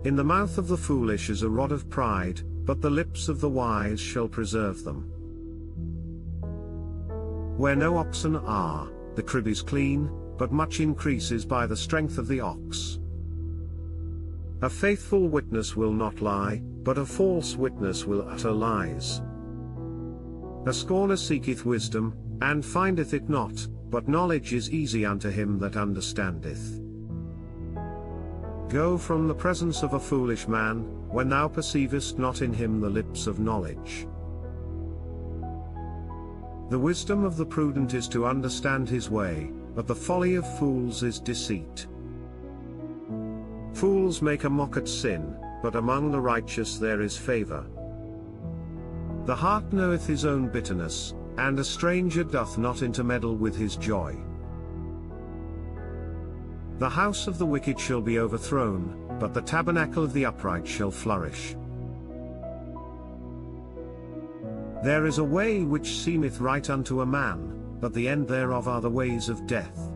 Speaker 1: In the mouth of the foolish is a rod of pride, but the lips of the wise shall preserve them. Where no oxen are, the crib is clean, but much increase is by the strength of the ox. A faithful witness will not lie, but a false witness will utter lies. A scorner seeketh wisdom, and findeth it not, but knowledge is easy unto him that understandeth. Go from the presence of a foolish man, when thou perceivest not in him the lips of knowledge. The wisdom of the prudent is to understand his way, but the folly of fools is deceit. Fools make a mock at sin, but among the righteous there is favor. The heart knoweth his own bitterness, and a stranger doth not intermeddle with his joy. The house of the wicked shall be overthrown, but the tabernacle of the upright shall flourish. There is a way which seemeth right unto a man, but the end thereof are the ways of death.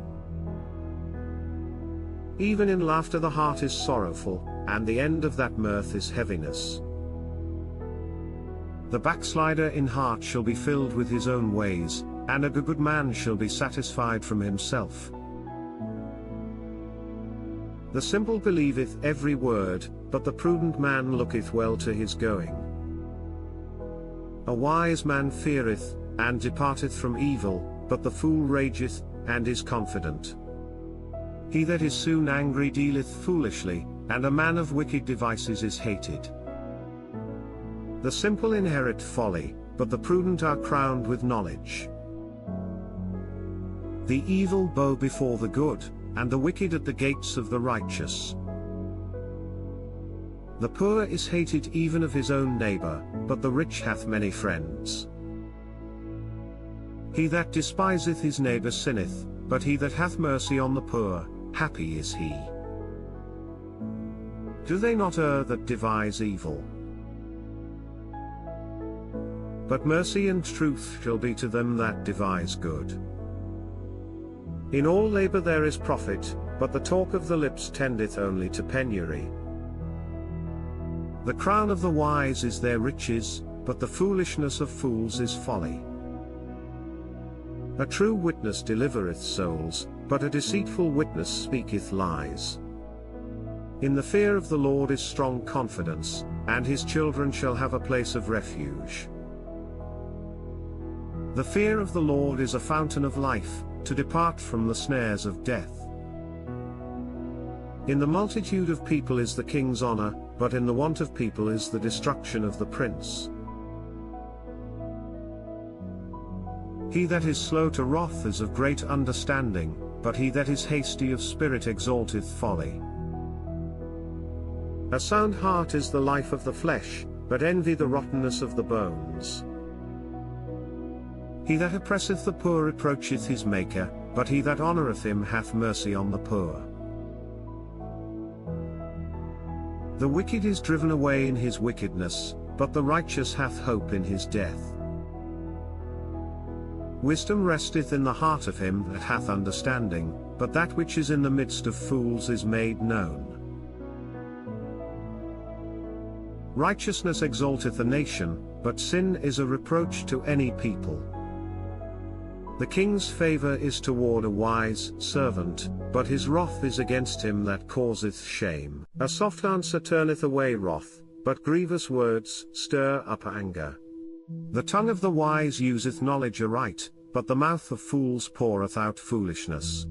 Speaker 1: Even in laughter the heart is sorrowful, and the end of that mirth is heaviness. The backslider in heart shall be filled with his own ways, and a good man shall be satisfied from himself. The simple believeth every word, but the prudent man looketh well to his going. A wise man feareth, and departeth from evil, but the fool rageth, and is confident. He that is soon angry dealeth foolishly, and a man of wicked devices is hated. The simple inherit folly, but the prudent are crowned with knowledge. The evil bow before the good, and the wicked at the gates of the righteous. The poor is hated even of his own neighbor, but the rich hath many friends. He that despiseth his neighbor sinneth, but he that hath mercy on the poor, happy is he. Do they not err that devise evil? But mercy and truth shall be to them that devise good. In all labor there is profit, but the talk of the lips tendeth only to penury. The crown of the wise is their riches, but the foolishness of fools is folly. A true witness delivereth souls, but a deceitful witness speaketh lies. In the fear of the Lord is strong confidence, and his children shall have a place of refuge. The fear of the Lord is a fountain of life, to depart from the snares of death. In the multitude of people is the king's honor, but in the want of people is the destruction of the prince. He that is slow to wrath is of great understanding, but he that is hasty of spirit exalteth folly. A sound heart is the life of the flesh, but envy the rottenness of the bones. He that oppresseth the poor reproacheth his Maker, but he that honoureth him hath mercy on the poor. The wicked is driven away in his wickedness, but the righteous hath hope in his death. Wisdom resteth in the heart of him that hath understanding, but that which is in the midst of fools is made known. Righteousness exalteth a nation, but sin is a reproach to any people. The king's favor is toward a wise servant, but his wrath is against him that causeth shame. A soft answer turneth away wrath, but grievous words stir up anger. The tongue of the wise useth knowledge aright, but the mouth of fools poureth out foolishness.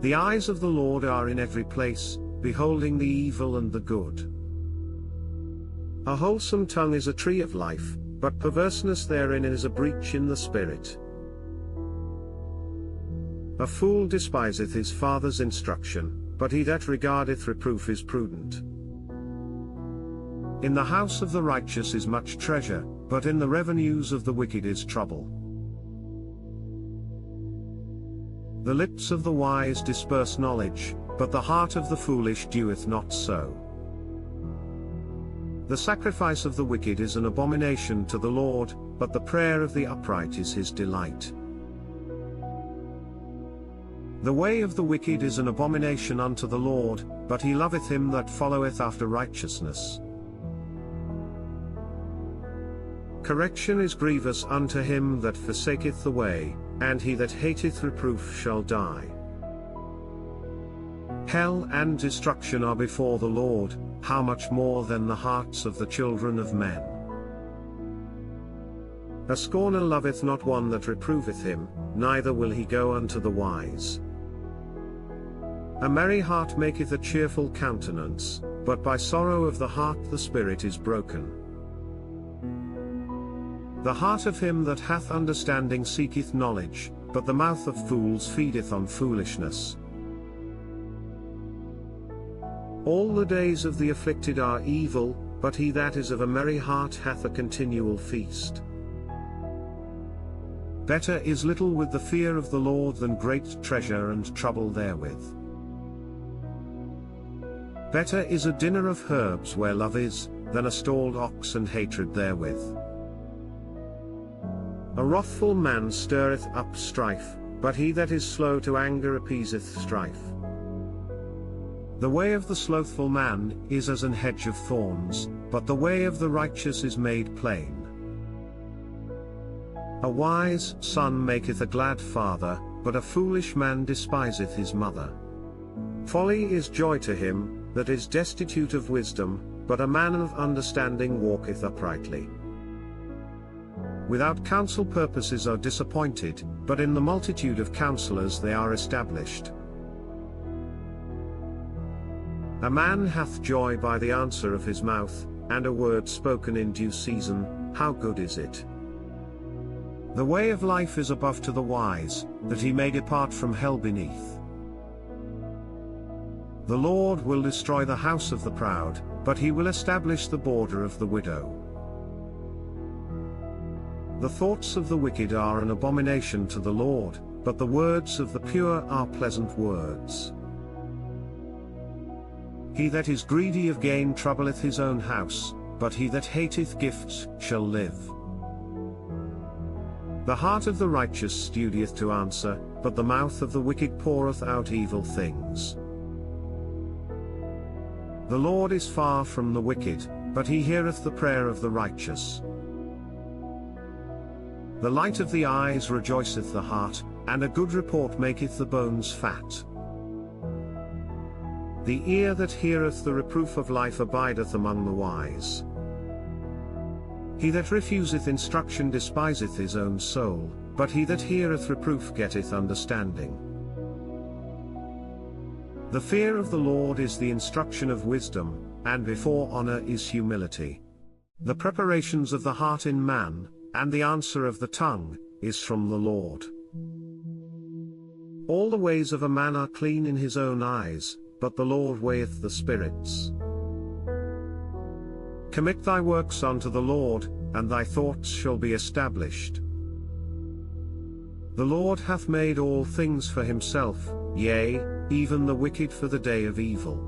Speaker 1: The eyes of the Lord are in every place, beholding the evil and the good. A wholesome tongue is a tree of life, but perverseness therein is a breach in the spirit. A fool despiseth his father's instruction, but he that regardeth reproof is prudent. In the house of the righteous is much treasure, but in the revenues of the wicked is trouble. The lips of the wise disperse knowledge, but the heart of the foolish doeth not so. The sacrifice of the wicked is an abomination to the Lord, but the prayer of the upright is his delight. The way of the wicked is an abomination unto the Lord, but he loveth him that followeth after righteousness. Correction is grievous unto him that forsaketh the way, and he that hateth reproof shall die. Hell and destruction are before the Lord, how much more than the hearts of the children of men? A scorner loveth not one that reproveth him, neither will he go unto the wise. A merry heart maketh a cheerful countenance, but by sorrow of the heart the spirit is broken. The heart of him that hath understanding seeketh knowledge, but the mouth of fools feedeth on foolishness. All the days of the afflicted are evil, but he that is of a merry heart hath a continual feast. Better is little with the fear of the Lord than great treasure and trouble therewith. Better is a dinner of herbs where love is, than a stalled ox and hatred therewith. A wrathful man stirreth up strife, but he that is slow to anger appeaseth strife. The way of the slothful man is as an hedge of thorns, but the way of the righteous is made plain. A wise son maketh a glad father, but a foolish man despiseth his mother. Folly is joy to him that is destitute of wisdom, but a man of understanding walketh uprightly. Without counsel purposes are disappointed, but in the multitude of counselors they are established. A man hath joy by the answer of his mouth, and a word spoken in due season, how good is it? The way of life is above to the wise, that he may depart from hell beneath. The Lord will destroy the house of the proud, but he will establish the border of the widow. The thoughts of the wicked are an abomination to the Lord, but the words of the pure are pleasant words. He that is greedy of gain troubleth his own house, but he that hateth gifts shall live. The heart of the righteous studieth to answer, but the mouth of the wicked poureth out evil things. The Lord is far from the wicked, but he heareth the prayer of the righteous. The light of the eyes rejoiceth the heart, and a good report maketh the bones fat. The ear that heareth the reproof of life abideth among the wise. He that refuseth instruction despiseth his own soul, but he that heareth reproof getteth understanding. The fear of the Lord is the instruction of wisdom, and before honor is humility. The preparations of the heart in man, and the answer of the tongue, is from the Lord. All the ways of a man are clean in his own eyes, but the Lord weigheth the spirits. Commit thy works unto the Lord, and thy thoughts shall be established. The Lord hath made all things for himself, yea, even the wicked for the day of evil.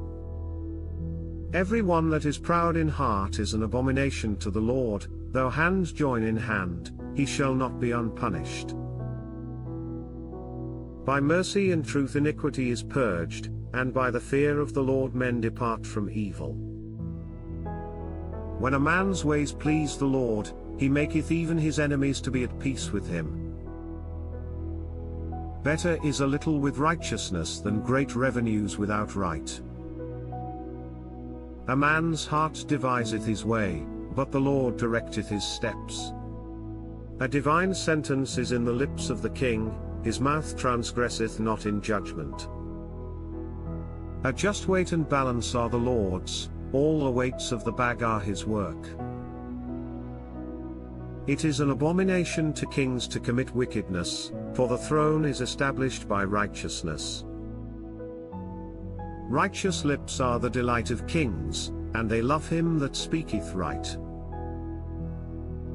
Speaker 1: Every one that is proud in heart is an abomination to the Lord, though hands join in hand, he shall not be unpunished. By mercy and truth iniquity is purged, and by the fear of the Lord men depart from evil. When a man's ways please the Lord, he maketh even his enemies to be at peace with him. Better is a little with righteousness than great revenues without right. A man's heart deviseth his way, but the Lord directeth his steps. A divine sentence is in the lips of the king, his mouth transgresseth not in judgment. A just weight and balance are the Lord's, all the weights of the bag are his work. It is an abomination to kings to commit wickedness, for the throne is established by righteousness. Righteous lips are the delight of kings, and they love him that speaketh right.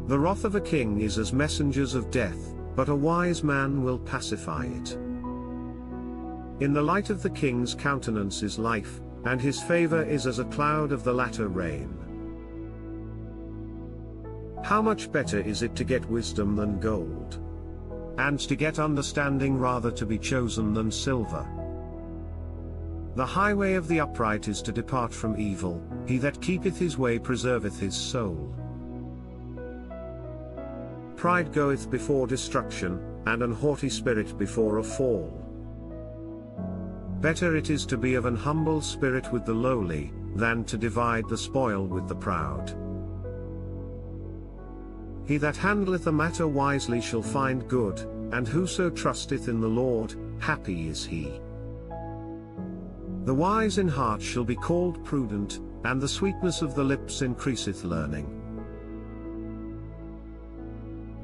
Speaker 1: The wrath of a king is as messengers of death, but a wise man will pacify it. In the light of the king's countenance is life, and his favor is as a cloud of the latter rain. How much better is it to get wisdom than gold? And to get understanding rather to be chosen than silver. The highway of the upright is to depart from evil, he that keepeth his way preserveth his soul. Pride goeth before destruction, and an haughty spirit before a fall. Better it is to be of an humble spirit with the lowly, than to divide the spoil with the proud. He that handleth a matter wisely shall find good, and whoso trusteth in the Lord, happy is he. The wise in heart shall be called prudent, and the sweetness of the lips increaseth learning.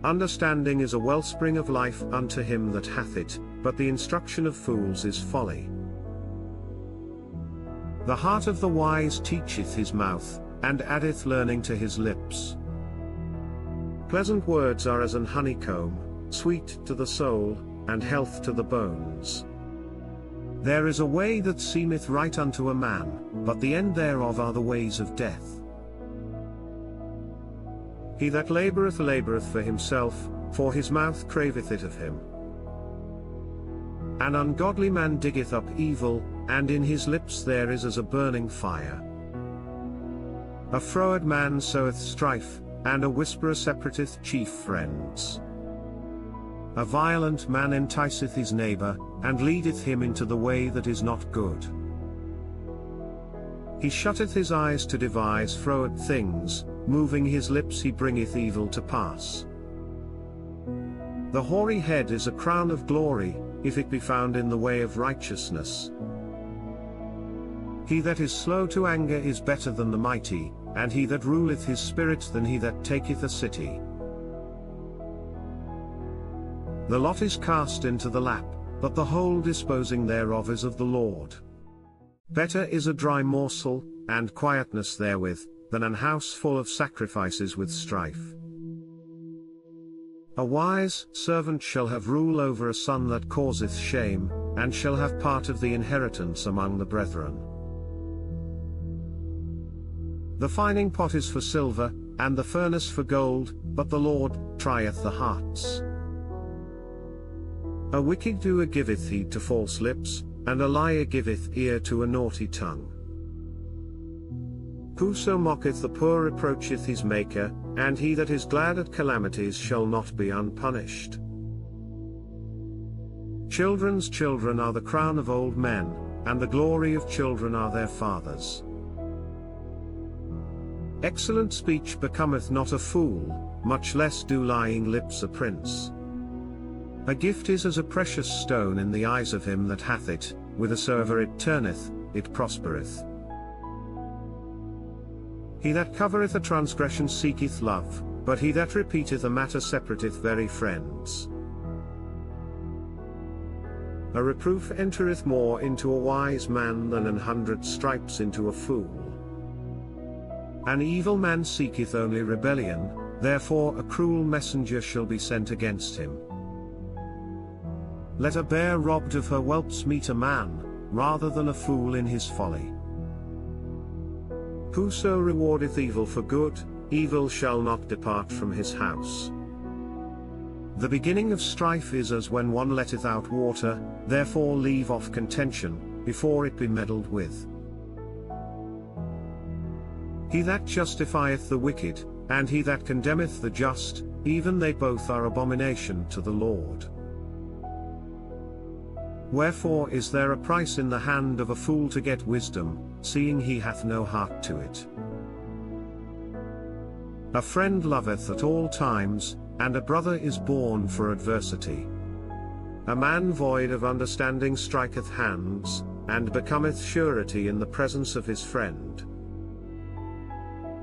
Speaker 1: Understanding is a wellspring of life unto him that hath it, but the instruction of fools is folly. The heart of the wise teacheth his mouth, and addeth learning to his lips. Pleasant words are as an honeycomb, sweet to the soul, and health to the bones. There is a way that seemeth right unto a man, but the end thereof are the ways of death. He that laboureth laboureth for himself, for his mouth craveth it of him. An ungodly man diggeth up evil, and in his lips there is as a burning fire. A froward man soweth strife, and a whisperer separateth chief friends. A violent man enticeth his neighbour, and leadeth him into the way that is not good. He shutteth his eyes to devise froward things, moving his lips he bringeth evil to pass. The hoary head is a crown of glory, if it be found in the way of righteousness. He that is slow to anger is better than the mighty, and he that ruleth his spirit than he that taketh a city. The lot is cast into the lap, but the whole disposing thereof is of the Lord. Better is a dry morsel, and quietness therewith, than an house full of sacrifices with strife. A wise servant shall have rule over a son that causeth shame, and shall have part of the inheritance among the brethren. The fining pot is for silver, and the furnace for gold, but the Lord trieth the hearts. A wicked doer giveth heed to false lips, and a liar giveth ear to a naughty tongue. Whoso mocketh the poor reproacheth his Maker, and he that is glad at calamities shall not be unpunished. Children's children are the crown of old men, and the glory of children are their fathers. Excellent speech becometh not a fool, much less do lying lips a prince. A gift is as a precious stone in the eyes of him that hath it, whithersoever it turneth, it prospereth. He that covereth a transgression seeketh love, but he that repeateth a matter separateth very friends. A reproof entereth more into a wise man than 100 stripes into a fool. An evil man seeketh only rebellion, therefore a cruel messenger shall be sent against him. Let a bear robbed of her whelps meet a man, rather than a fool in his folly. Whoso rewardeth evil for good, evil shall not depart from his house. The beginning of strife is as when one letteth out water, therefore leave off contention, before it be meddled with. He that justifieth the wicked, and he that condemneth the just, even they both are abomination to the Lord. Wherefore is there a price in the hand of a fool to get wisdom, seeing he hath no heart to it? A friend loveth at all times, and a brother is born for adversity. A man void of understanding striketh hands, and becometh surety in the presence of his friend.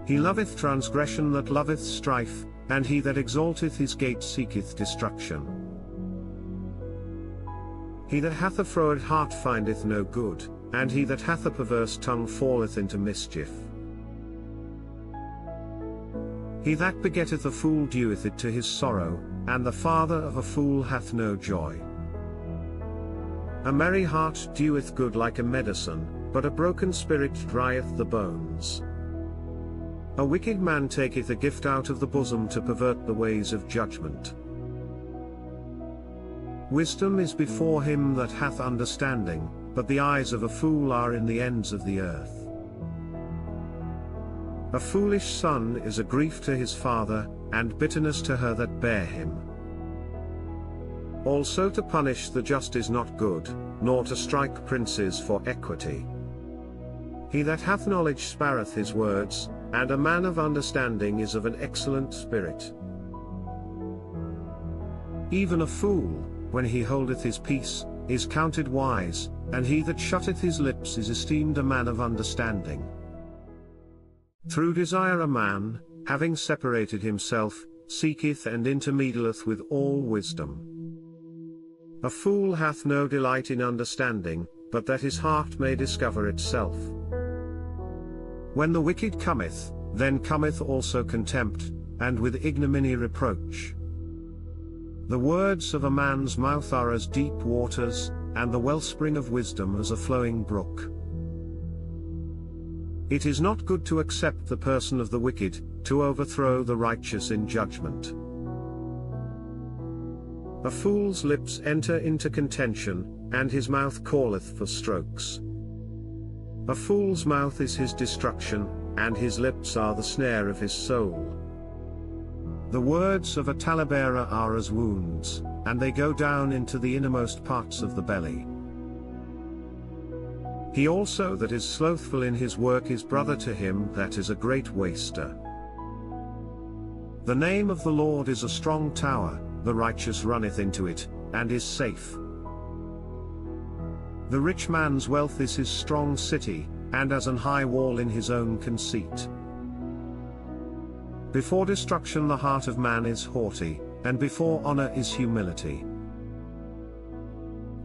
Speaker 1: He loveth transgression that loveth strife, and he that exalteth his gate seeketh destruction. He that hath a froward heart findeth no good, and he that hath a perverse tongue falleth into mischief. He that begetteth a fool doeth it to his sorrow, and the father of a fool hath no joy. A merry heart doeth good like a medicine, but a broken spirit drieth the bones. A wicked man taketh a gift out of the bosom to pervert the ways of judgment. Wisdom is before him that hath understanding, but the eyes of a fool are in the ends of the earth. A foolish son is a grief to his father, and bitterness to her that bare him. Also to punish the just is not good, nor to strike princes for equity. He that hath knowledge spareth his words, and a man of understanding is of an excellent spirit. Even a fool, when he holdeth his peace, is counted wise, and he that shutteth his lips is esteemed a man of understanding. Through desire a man, having separated himself, seeketh and intermeddleth with all wisdom. A fool hath no delight in understanding, but that his heart may discover itself. When the wicked cometh, then cometh also contempt, and with ignominy reproach. The words of a man's mouth are as deep waters, and the wellspring of wisdom as a flowing brook. It is not good to accept the person of the wicked, to overthrow the righteous in judgment. A fool's lips enter into contention, and his mouth calleth for strokes. A fool's mouth is his destruction, and his lips are the snare of his soul. The words of a talebearer are as wounds, and they go down into the innermost parts of the belly. He also that is slothful in his work is brother to him that is a great waster. The name of the Lord is a strong tower, the righteous runneth into it, and is safe. The rich man's wealth is his strong city, and as an high wall in his own conceit. Before destruction the heart of man is haughty, and before honor is humility.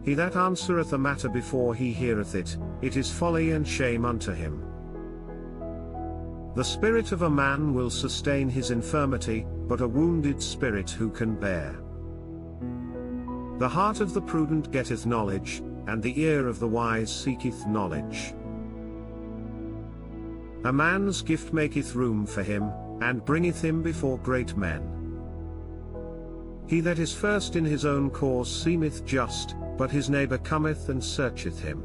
Speaker 1: He that answereth a matter before he heareth it, it is folly and shame unto him. The spirit of a man will sustain his infirmity, but a wounded spirit who can bear? The heart of the prudent getteth knowledge, and the ear of the wise seeketh knowledge. A man's gift maketh room for him, and bringeth him before great men. He that is first in his own cause seemeth just, but his neighbor cometh and searcheth him.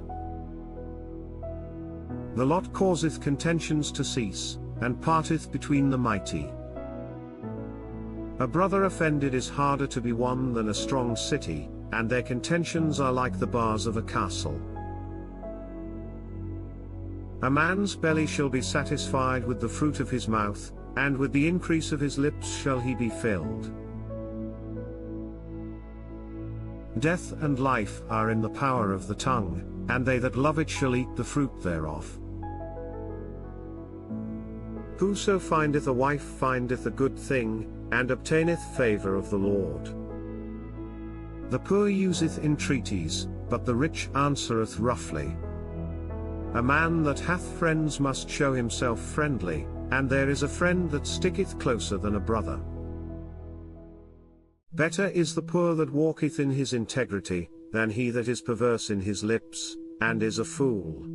Speaker 1: The lot causeth contentions to cease, and parteth between the mighty. A brother offended is harder to be won than a strong city, and their contentions are like the bars of a castle. A man's belly shall be satisfied with the fruit of his mouth, and with the increase of his lips shall he be filled. Death and life are in the power of the tongue, and they that love it shall eat the fruit thereof. Whoso findeth a wife findeth a good thing, and obtaineth favor of the Lord. The poor useth entreaties, but the rich answereth roughly. A man that hath friends must show himself friendly, and there is a friend that sticketh closer than a brother. Better is the poor that walketh in his integrity, than he that is perverse in his lips, and is a fool.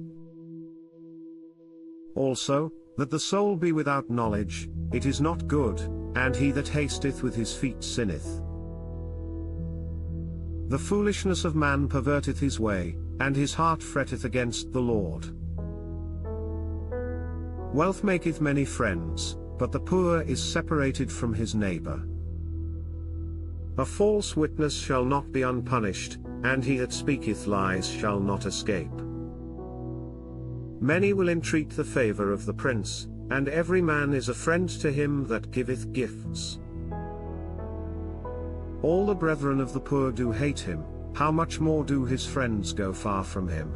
Speaker 1: Also, that the soul be without knowledge, it is not good, and he that hasteth with his feet sinneth. The foolishness of man perverteth his way, and his heart fretteth against the Lord. Wealth maketh many friends, but the poor is separated from his neighbor. A false witness shall not be unpunished, and he that speaketh lies shall not escape. Many will entreat the favor of the prince, and every man is a friend to him that giveth gifts. All the brethren of the poor do hate him, how much more do his friends go far from him?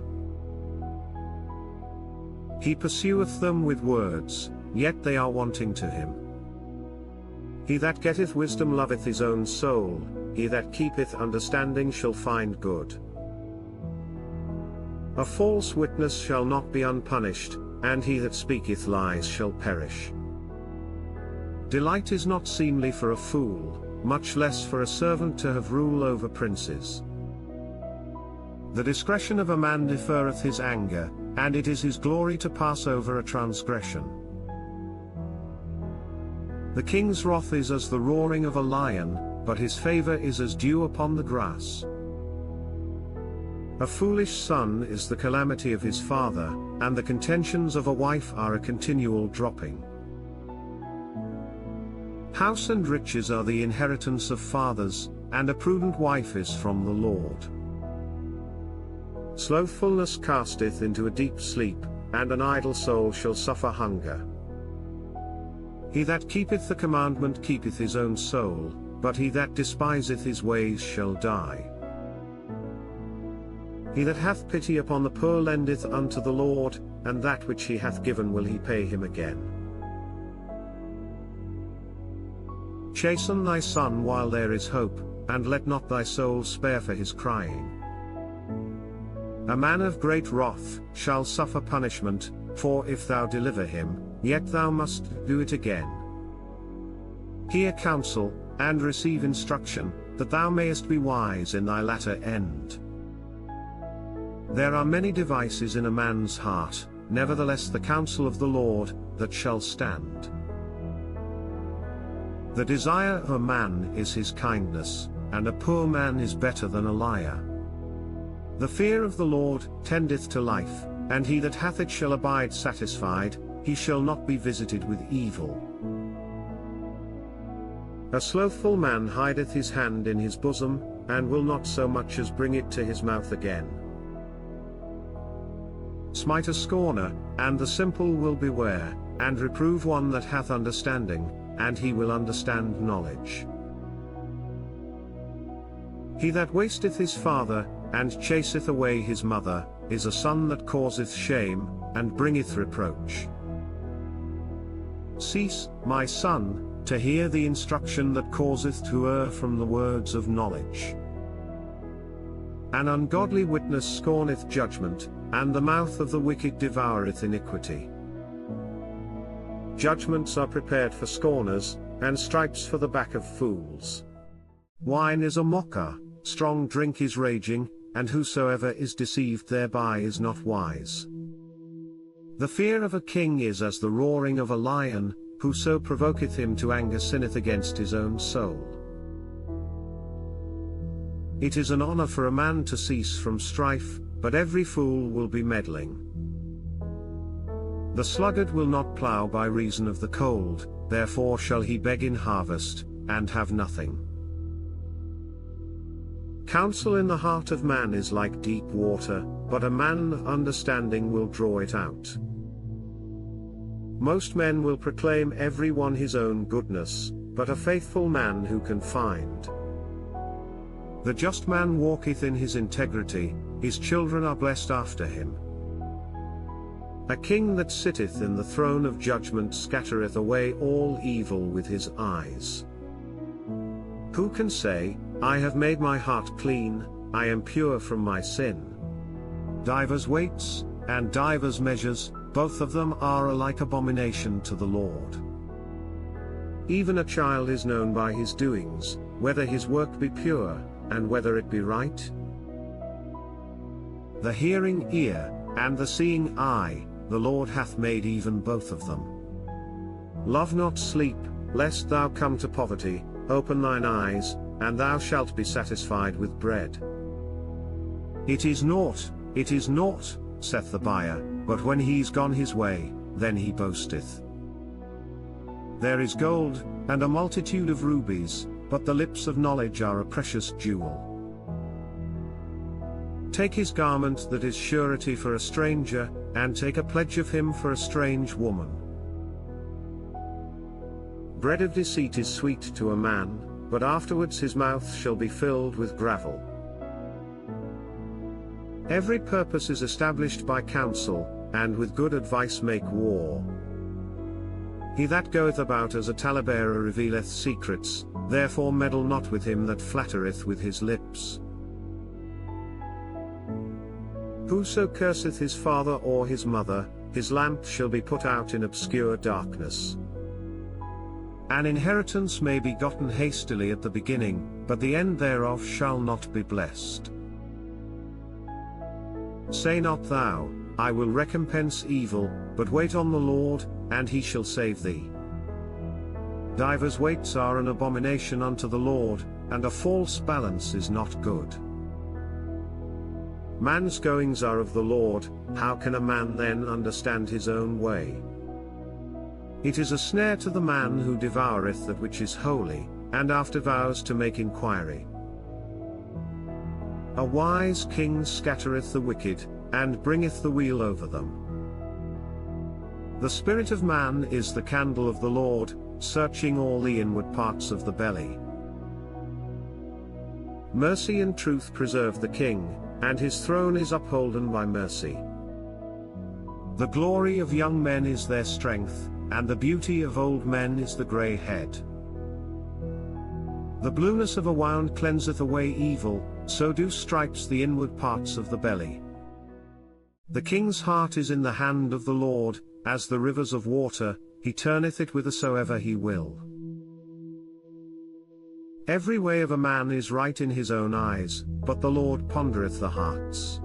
Speaker 1: He pursueth them with words, yet they are wanting to him. He that getteth wisdom loveth his own soul, he that keepeth understanding shall find good. A false witness shall not be unpunished, and he that speaketh lies shall perish. Delight is not seemly for a fool, much less for a servant to have rule over princes. The discretion of a man deferreth his anger, and it is his glory to pass over a transgression. The king's wrath is as the roaring of a lion, but his favor is as dew upon the grass. A foolish son is the calamity of his father, and the contentions of a wife are a continual dropping. House and riches are the inheritance of fathers, and a prudent wife is from the Lord. Slothfulness casteth into a deep sleep, and an idle soul shall suffer hunger. He that keepeth the commandment keepeth his own soul, but he that despiseth his ways shall die. He that hath pity upon the poor lendeth unto the Lord, and that which he hath given will he pay him again. Chasten thy son while there is hope, and let not thy soul spare for his crying. A man of great wrath shall suffer punishment, for if thou deliver him, yet thou must do it again. Hear counsel, and receive instruction, that thou mayest be wise in thy latter end. There are many devices in a man's heart, nevertheless the counsel of the Lord, that shall stand. The desire of a man is his kindness, and a poor man is better than a liar. The fear of the Lord tendeth to life, and he that hath it shall abide satisfied, he shall not be visited with evil. A slothful man hideth his hand in his bosom, and will not so much as bring it to his mouth again. Smite a scorner, and the simple will beware, and reprove one that hath understanding, and he will understand knowledge. He that wasteth his father, and chaseth away his mother, is a son that causeth shame, and bringeth reproach. Cease, my son, to hear the instruction that causeth to err from the words of knowledge. An ungodly witness scorneth judgment, and the mouth of the wicked devoureth iniquity. Judgments are prepared for scorners, and stripes for the back of fools. Wine is a mocker, strong drink is raging, and whosoever is deceived thereby is not wise. The fear of a king is as the roaring of a lion, whoso provoketh him to anger sinneth against his own soul. It is an honor for a man to cease from strife, but every fool will be meddling. The sluggard will not plough by reason of the cold, therefore shall he beg in harvest, and have nothing. Counsel in the heart of man is like deep water, but a man of understanding will draw it out. Most men will proclaim every one his own goodness, but a faithful man who can find? The just man walketh in his integrity, his children are blessed after him. A king that sitteth in the throne of judgment scattereth away all evil with his eyes. Who can say, I have made my heart clean, I am pure from my sin? Divers weights, and divers measures, both of them are alike abomination to the Lord. Even a child is known by his doings, whether his work be pure, and whether it be right. The hearing ear, and the seeing eye, the Lord hath made even both of them. Love not sleep, lest thou come to poverty, open thine eyes, and thou shalt be satisfied with bread. It is naught, saith the buyer, but when he's gone his way, then he boasteth. There is gold, and a multitude of rubies, but the lips of knowledge are a precious jewel. Take his garment that is surety for a stranger, and take a pledge of him for a strange woman. Bread of deceit is sweet to a man, but afterwards his mouth shall be filled with gravel. Every purpose is established by counsel, and with good advice make war. He that goeth about as a talebearer revealeth secrets, therefore meddle not with him that flattereth with his lips. Whoso curseth his father or his mother, his lamp shall be put out in obscure darkness. An inheritance may be gotten hastily at the beginning, but the end thereof shall not be blessed. Say not thou, I will recompense evil, but wait on the Lord, and he shall save thee. Divers weights are an abomination unto the Lord, and a false balance is not good. Man's goings are of the Lord, how can a man then understand his own way? It is a snare to the man who devoureth that which is holy, and after vows to make inquiry. A wise king scattereth the wicked, and bringeth the wheel over them. The spirit of man is the candle of the Lord, searching all the inward parts of the belly. Mercy and truth preserve the king, and his throne is upholden by mercy. The glory of young men is their strength, and the beauty of old men is the grey head. The blueness of a wound cleanseth away evil, so do stripes the inward parts of the belly. The king's heart is in the hand of the Lord, as the rivers of water, he turneth it whithersoever he will. Every way of a man is right in his own eyes, but the Lord pondereth the hearts.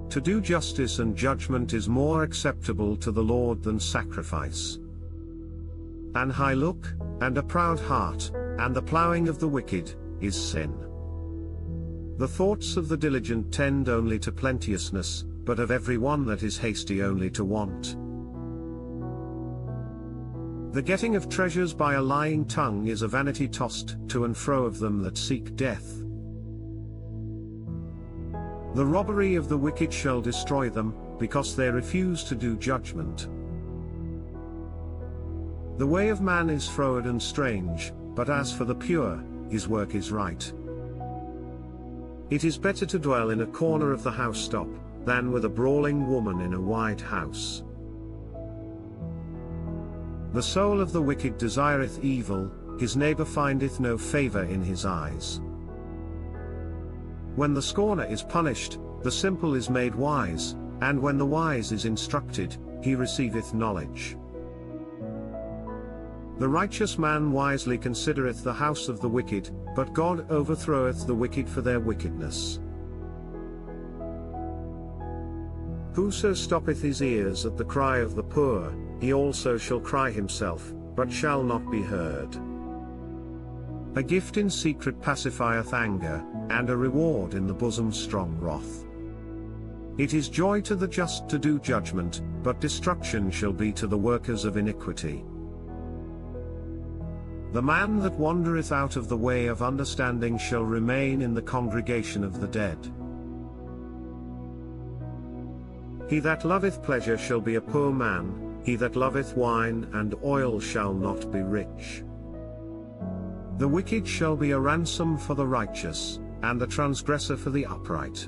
Speaker 1: To do justice and judgment is more acceptable to the Lord than sacrifice. An high look, and a proud heart, and the plowing of the wicked, is sin. The thoughts of the diligent tend only to plenteousness, but of every one that is hasty only to want. The getting of treasures by a lying tongue is a vanity tossed to and fro of them that seek death. The robbery of the wicked shall destroy them, because they refuse to do judgment. The way of man is froward and strange, but as for the pure, his work is right. It is better to dwell in a corner of the housetop, than with a brawling woman in a wide house. The soul of the wicked desireth evil, his neighbor findeth no favor in his eyes. When the scorner is punished, the simple is made wise, and when the wise is instructed, he receiveth knowledge. The righteous man wisely considereth the house of the wicked, but God overthroweth the wicked for their wickedness. Whoso stoppeth his ears at the cry of the poor, he also shall cry himself, but shall not be heard. A gift in secret pacifieth anger, and a reward in the bosom strong wrath. It is joy to the just to do judgment, but destruction shall be to the workers of iniquity. The man that wandereth out of the way of understanding shall remain in the congregation of the dead. He that loveth pleasure shall be a poor man, he that loveth wine and oil shall not be rich. The wicked shall be a ransom for the righteous, and the transgressor for the upright.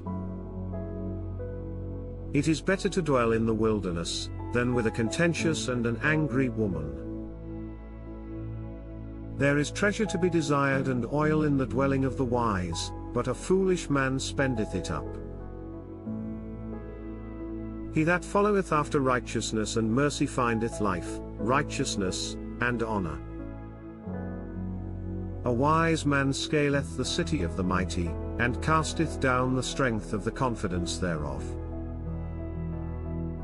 Speaker 1: It is better to dwell in the wilderness, than with a contentious and an angry woman. There is treasure to be desired and oil in the dwelling of the wise, but a foolish man spendeth it up. He that followeth after righteousness and mercy findeth life, righteousness, and honor. A wise man scaleth the city of the mighty, and casteth down the strength of the confidence thereof.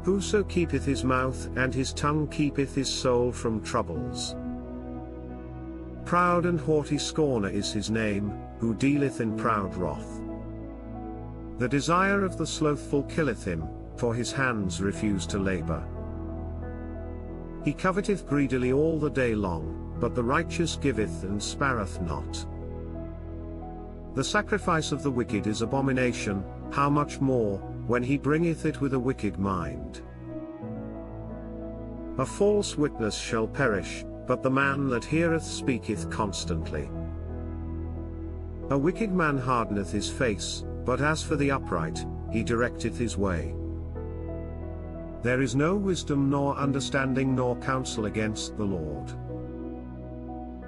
Speaker 1: Whoso keepeth his mouth and his tongue keepeth his soul from troubles. Proud and haughty scorner is his name, who dealeth in proud wrath. The desire of the slothful killeth him, for his hands refuse to labor. He coveteth greedily all the day long, but the righteous giveth and spareth not. The sacrifice of the wicked is abomination, how much more, when he bringeth it with a wicked mind. A false witness shall perish, but the man that heareth speaketh constantly. A wicked man hardeneth his face, but as for the upright, he directeth his way. There is no wisdom nor understanding nor counsel against the Lord.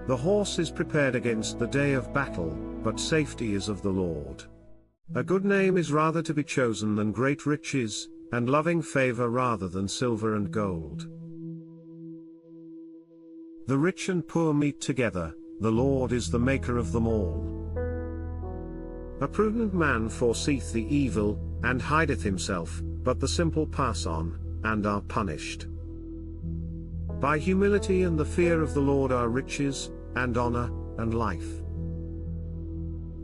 Speaker 1: The horse is prepared against the day of battle, but safety is of the Lord. A good name is rather to be chosen than great riches, and loving favor rather than silver and gold. The rich and poor meet together, the Lord is the maker of them all. A prudent man foreseeth the evil, and hideth himself, but the simple pass on, and are punished. By humility and the fear of the Lord are riches, and honor, and life.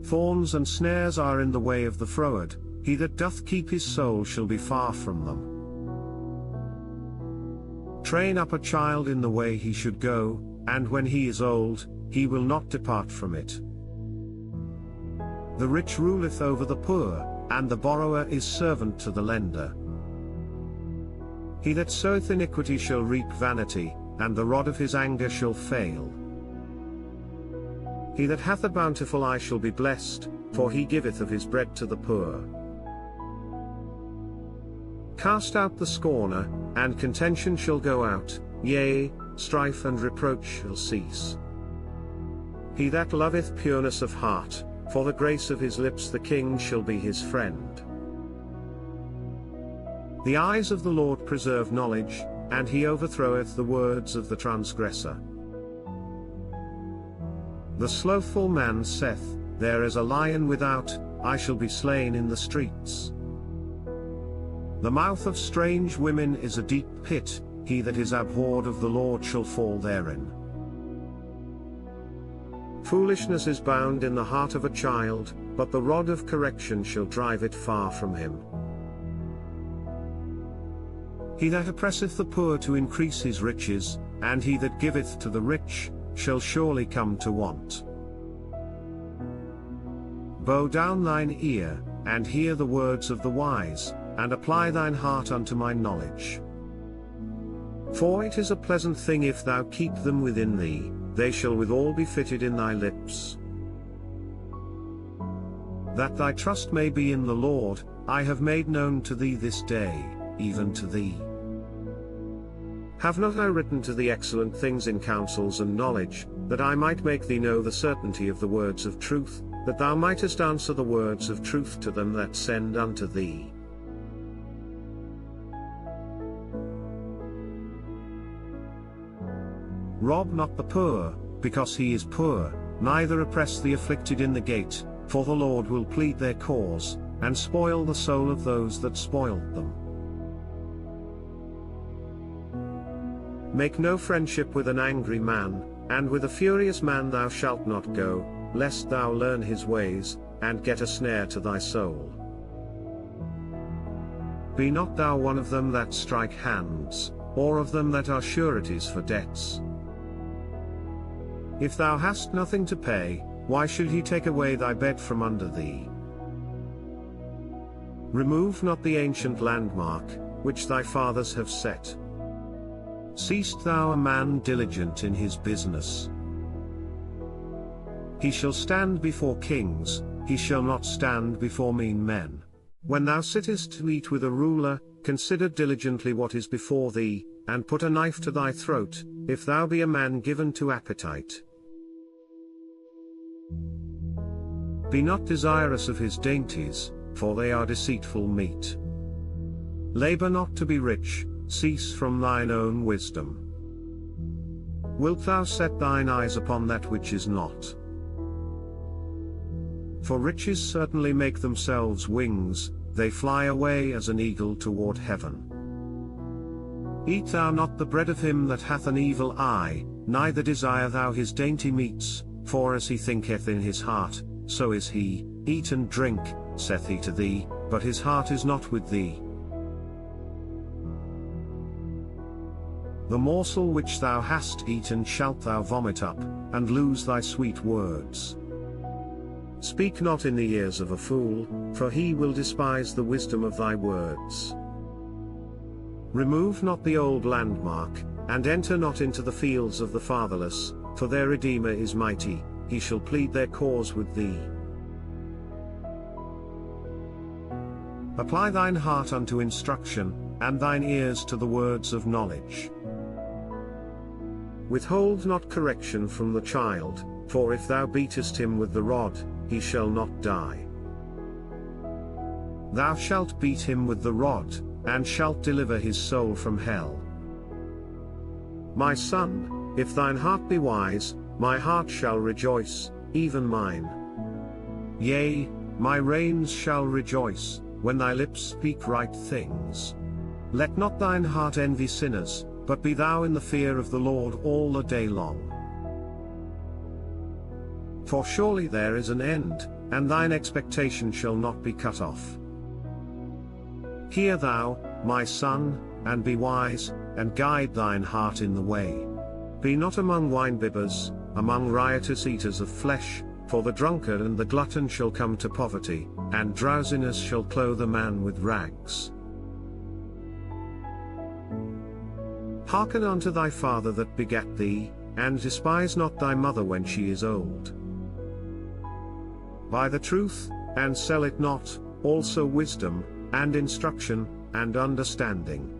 Speaker 1: Thorns and snares are in the way of the froward, he that doth keep his soul shall be far from them. Train up a child in the way he should go, and when he is old, he will not depart from it. The rich ruleth over the poor, and the borrower is servant to the lender. He that soweth iniquity shall reap vanity, and the rod of his anger shall fail. He that hath a bountiful eye shall be blessed, for he giveth of his bread to the poor. Cast out the scorner, and contention shall go out, yea, strife and reproach shall cease. He that loveth pureness of heart, for the grace of his lips the king shall be his friend. The eyes of the Lord preserve knowledge, and he overthroweth the words of the transgressor. The slothful man saith, there is a lion without, I shall be slain in the streets. The mouth of strange women is a deep pit, he that is abhorred of the Lord shall fall therein. Foolishness is bound in the heart of a child, but the rod of correction shall drive it far from him. He that oppresseth the poor to increase his riches, and he that giveth to the rich, shall surely come to want. Bow down thine ear, and hear the words of the wise, and apply thine heart unto my knowledge. For it is a pleasant thing if thou keep them within thee, they shall withal be fitted in thy lips. That thy trust may be in the Lord, I have made known to thee this day, even to thee. Have not I written to thee excellent things in counsels and knowledge, that I might make thee know the certainty of the words of truth, that thou mightest answer the words of truth to them that send unto thee? Rob not the poor, because he is poor, neither oppress the afflicted in the gate, for the Lord will plead their cause, and spoil the soul of those that spoiled them. Make no friendship with an angry man, and with a furious man thou shalt not go, lest thou learn his ways, and get a snare to thy soul. Be not thou one of them that strike hands, or of them that are sureties for debts. If thou hast nothing to pay, why should he take away thy bed from under thee? Remove not the ancient landmark, which thy fathers have set. Seest thou a man diligent in his business? He shall stand before kings, he shall not stand before mean men. When thou sittest to eat with a ruler, consider diligently what is before thee, and put a knife to thy throat, if thou be a man given to appetite. Be not desirous of his dainties, for they are deceitful meat. Labor not to be rich, cease from thine own wisdom. Wilt thou set thine eyes upon that which is not? For riches certainly make themselves wings, they fly away as an eagle toward heaven. Eat thou not the bread of him that hath an evil eye, neither desire thou his dainty meats, for as he thinketh in his heart, so is he. Eat and drink, saith he to thee, but his heart is not with thee. The morsel which thou hast eaten shalt thou vomit up, and lose thy sweet words. Speak not in the ears of a fool, for he will despise the wisdom of thy words. Remove not the old landmark, and enter not into the fields of the fatherless, for their Redeemer is mighty, he shall plead their cause with thee. Apply thine heart unto instruction, and thine ears to the words of knowledge. Withhold not correction from the child, for if thou beatest him with the rod, he shall not die. Thou shalt beat him with the rod, and shalt deliver his soul from hell. My son, if thine heart be wise, my heart shall rejoice, even mine. Yea, my reins shall rejoice, when thy lips speak right things. Let not thine heart envy sinners, but be thou in the fear of the Lord all the day long. For surely there is an end, and thine expectation shall not be cut off. Hear thou, my son, and be wise, and guide thine heart in the way. Be not among winebibbers, among riotous eaters of flesh, for the drunkard and the glutton shall come to poverty, and drowsiness shall clothe a man with rags. Hearken unto thy father that begat thee, and despise not thy mother when she is old. Buy the truth, and sell it not, also wisdom, and instruction, and understanding.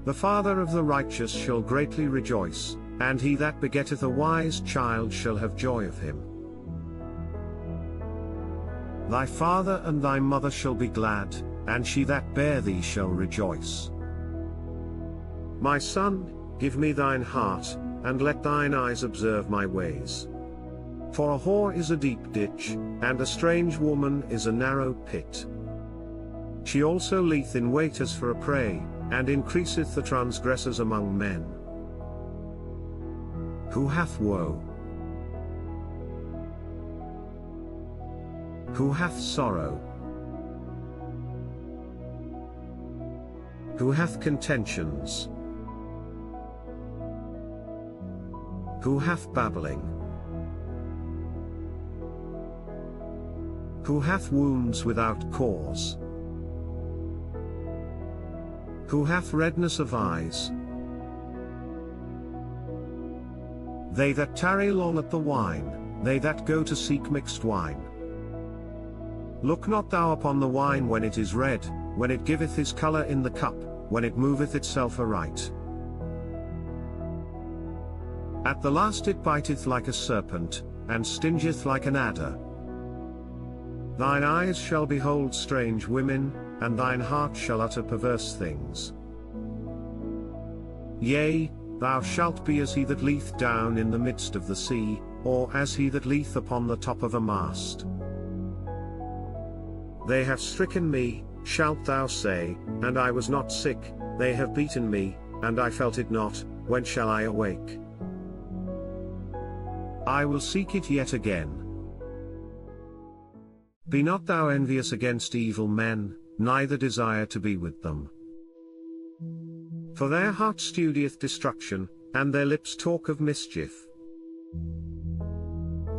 Speaker 1: The father of the righteous shall greatly rejoice, and he that begetteth a wise child shall have joy of him. Thy father and thy mother shall be glad, and she that bare thee shall rejoice. My son, give me thine heart, and let thine eyes observe my ways. For a whore is a deep ditch, and a strange woman is a narrow pit. She also lieth in wait as for a prey, and increaseth the transgressors among men. Who hath woe? Who hath sorrow? Who hath contentions? Who hath babbling? Who hath wounds without cause? Who hath redness of eyes? They that tarry long at the wine, they that go to seek mixed wine. Look not thou upon the wine when it is red, when it giveth his colour in the cup, when it moveth itself aright. At the last it biteth like a serpent, and stingeth like an adder. Thine eyes shall behold strange women, and thine heart shall utter perverse things. Yea, thou shalt be as he that lieth down in the midst of the sea, or as he that lieth upon the top of a mast. They have stricken me, shalt thou say, and I was not sick, they have beaten me, and I felt it not, when shall I awake? I will seek it yet again. Be not thou envious against evil men, neither desire to be with them. For their heart studieth destruction, and their lips talk of mischief.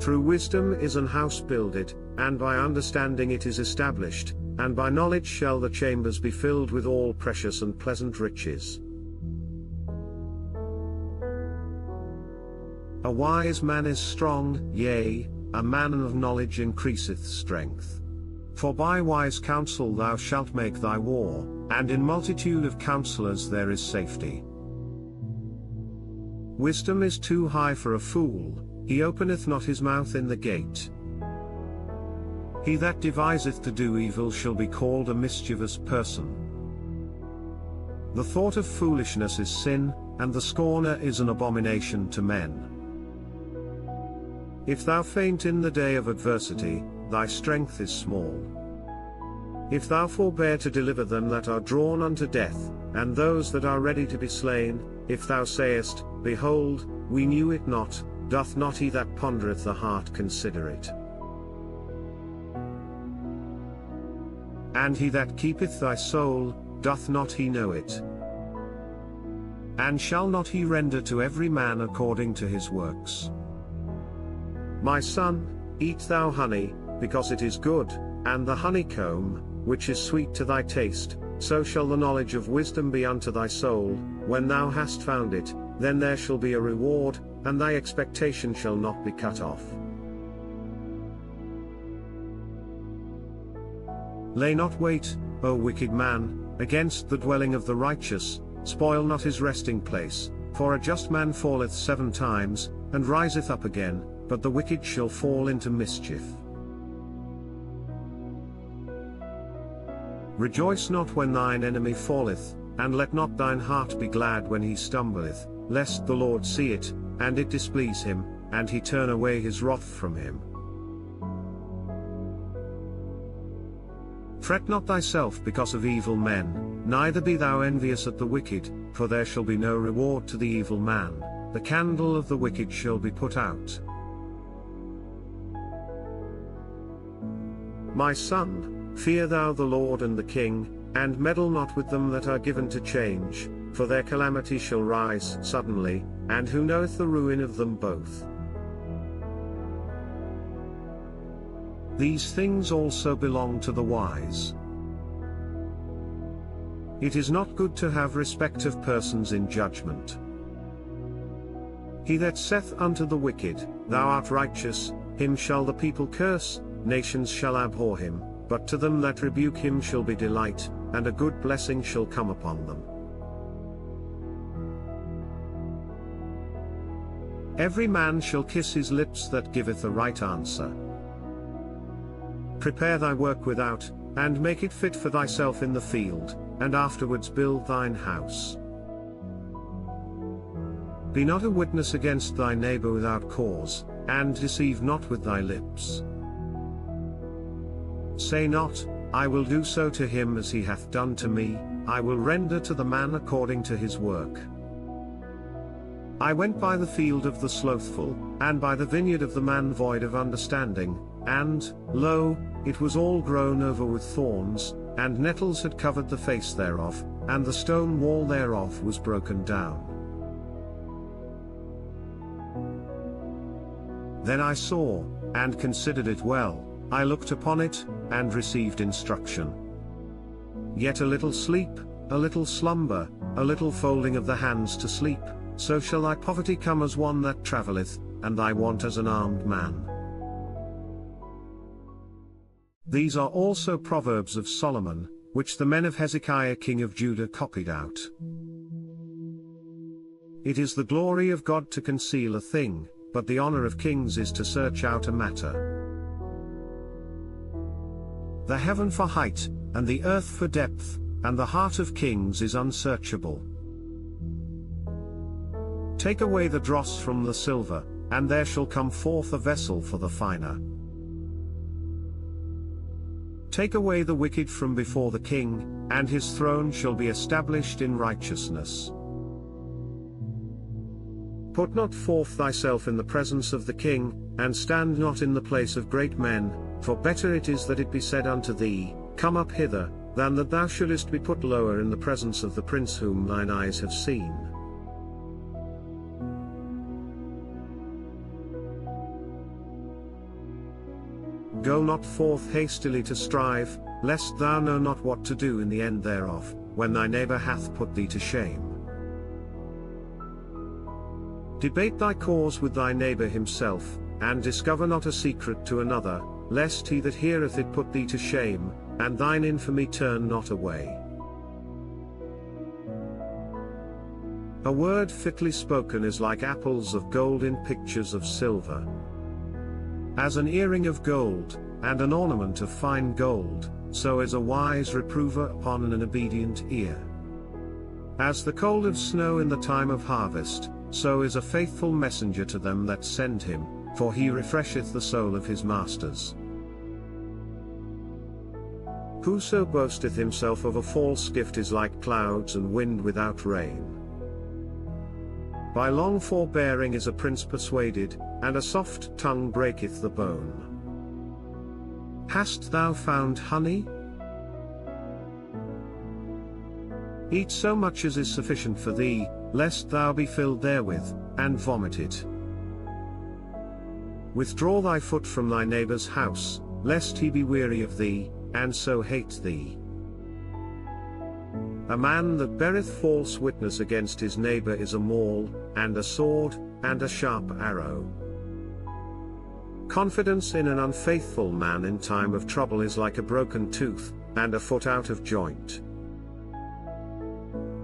Speaker 1: Through wisdom is an house builded, and by understanding it is established, and by knowledge shall the chambers be filled with all precious and pleasant riches. A wise man is strong, yea, a man of knowledge increaseth strength. For by wise counsel thou shalt make thy war, and in multitude of counselors there is safety. Wisdom is too high for a fool, he openeth not his mouth in the gate. He that deviseth to do evil shall be called a mischievous person. The thought of foolishness is sin, and the scorner is an abomination to men. If thou faint in the day of adversity, thy strength is small. If thou forbear to deliver them that are drawn unto death, and those that are ready to be slain, if thou sayest, Behold, we knew it not, doth not he that pondereth the heart consider it? And he that keepeth thy soul, doth not he know it? And shall not he render to every man according to his works? My son, eat thou honey, because it is good, and the honeycomb, which is sweet to thy taste, so shall the knowledge of wisdom be unto thy soul. When thou hast found it, then there shall be a reward, and thy expectation shall not be cut off. Lay not wait, O wicked man, against the dwelling of the righteous, spoil not his resting place, for a just man falleth 7 times, and riseth up again, but the wicked shall fall into mischief. Rejoice not when thine enemy falleth, and let not thine heart be glad when he stumbleth, lest the Lord see it, and it displease him, and he turn away his wrath from him. Fret not thyself because of evil men, neither be thou envious at the wicked, for there shall be no reward to the evil man, the candle of the wicked shall be put out. My son, fear thou the Lord and the King, and meddle not with them that are given to change, for their calamity shall rise suddenly, and who knoweth the ruin of them both? These things also belong to the wise. It is not good to have respect of persons in judgment. He that saith unto the wicked, Thou art righteous, him shall the people curse, nations shall abhor him, but to them that rebuke him shall be delight, and a good blessing shall come upon them. Every man shall kiss his lips that giveth a right answer. Prepare thy work without, and make it fit for thyself in the field, and afterwards build thine house. Be not a witness against thy neighbor without cause, and deceive not with thy lips. Say not, I will do so to him as he hath done to me, I will render to the man according to his work. I went by the field of the slothful, and by the vineyard of the man void of understanding, and, lo, it was all grown over with thorns, and nettles had covered the face thereof, and the stone wall thereof was broken down. Then I saw, and considered it well, I looked upon it, and received instruction. Yet a little sleep, a little slumber, a little folding of the hands to sleep, so shall thy poverty come as one that travelleth, and thy want as an armed man. These are also proverbs of Solomon, which the men of Hezekiah king of Judah copied out. It is the glory of God to conceal a thing, but the honor of kings is to search out a matter. The heaven for height, and the earth for depth, and the heart of kings is unsearchable. Take away the dross from the silver, and there shall come forth a vessel for the finer. Take away the wicked from before the king, and his throne shall be established in righteousness. Put not forth thyself in the presence of the king, and stand not in the place of great men, for better it is that it be said unto thee, Come up hither, than that thou shouldest be put lower in the presence of the prince whom thine eyes have seen. Go not forth hastily to strive, lest thou know not what to do in the end thereof, when thy neighbor hath put thee to shame. Debate thy cause with thy neighbor himself, and discover not a secret to another, lest he that heareth it put thee to shame, and thine infamy turn not away. A word fitly spoken is like apples of gold in pictures of silver. As an earring of gold, and an ornament of fine gold, so is a wise reprover upon an obedient ear. As the cold of snow in the time of harvest, so is a faithful messenger to them that send him, for he refresheth the soul of his masters. Whoso boasteth himself of a false gift is like clouds and wind without rain. By long forbearing is a prince persuaded, and a soft tongue breaketh the bone. Hast thou found honey? Eat so much as is sufficient for thee, lest thou be filled therewith, and vomit it. Withdraw thy foot from thy neighbor's house, lest he be weary of thee, and so hate thee. A man that beareth false witness against his neighbor is a maul, and a sword, and a sharp arrow. Confidence in an unfaithful man in time of trouble is like a broken tooth, and a foot out of joint.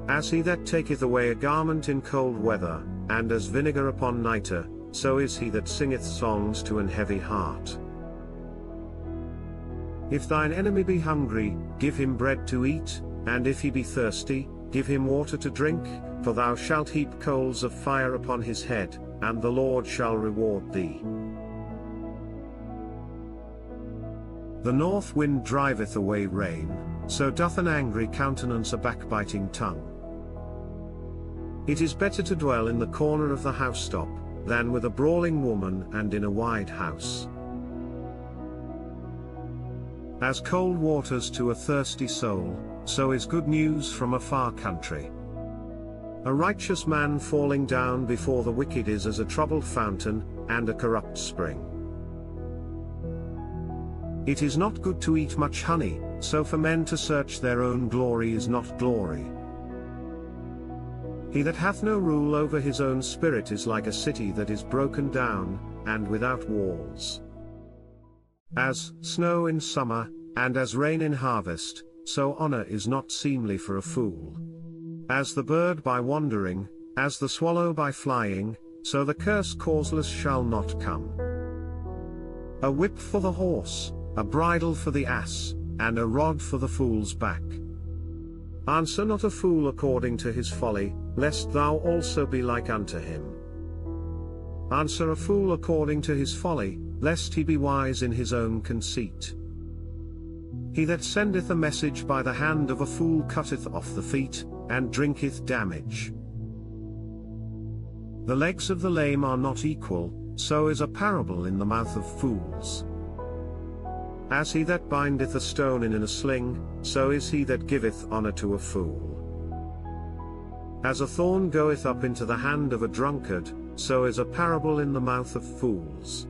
Speaker 1: As he that taketh away a garment in cold weather, and as vinegar upon nitre, so is he that singeth songs to an heavy heart. If thine enemy be hungry, give him bread to eat, and if he be thirsty, give him water to drink, for thou shalt heap coals of fire upon his head, and the Lord shall reward thee. The north wind driveth away rain, so doth an angry countenance a backbiting tongue. It is better to dwell in the corner of the housetop, than with a brawling woman and in a wide house. As cold waters to a thirsty soul, so is good news from a far country. A righteous man falling down before the wicked is as a troubled fountain, and a corrupt spring. It is not good to eat much honey, so for men to search their own glory is not glory. He that hath no rule over his own spirit is like a city that is broken down, and without walls. As snow in summer, and as rain in harvest, so honor is not seemly for a fool. As the bird by wandering, as the swallow by flying, so the curse causeless shall not come. A whip for the horse, a bridle for the ass, and a rod for the fool's back. Answer not a fool according to his folly, lest thou also be like unto him. Answer a fool according to his folly, lest he be wise in his own conceit. He that sendeth a message by the hand of a fool cutteth off the feet, and drinketh damage. The legs of the lame are not equal, so is a parable in the mouth of fools. As he that bindeth a stone in a sling, so is he that giveth honor to a fool. As a thorn goeth up into the hand of a drunkard, so is a parable in the mouth of fools.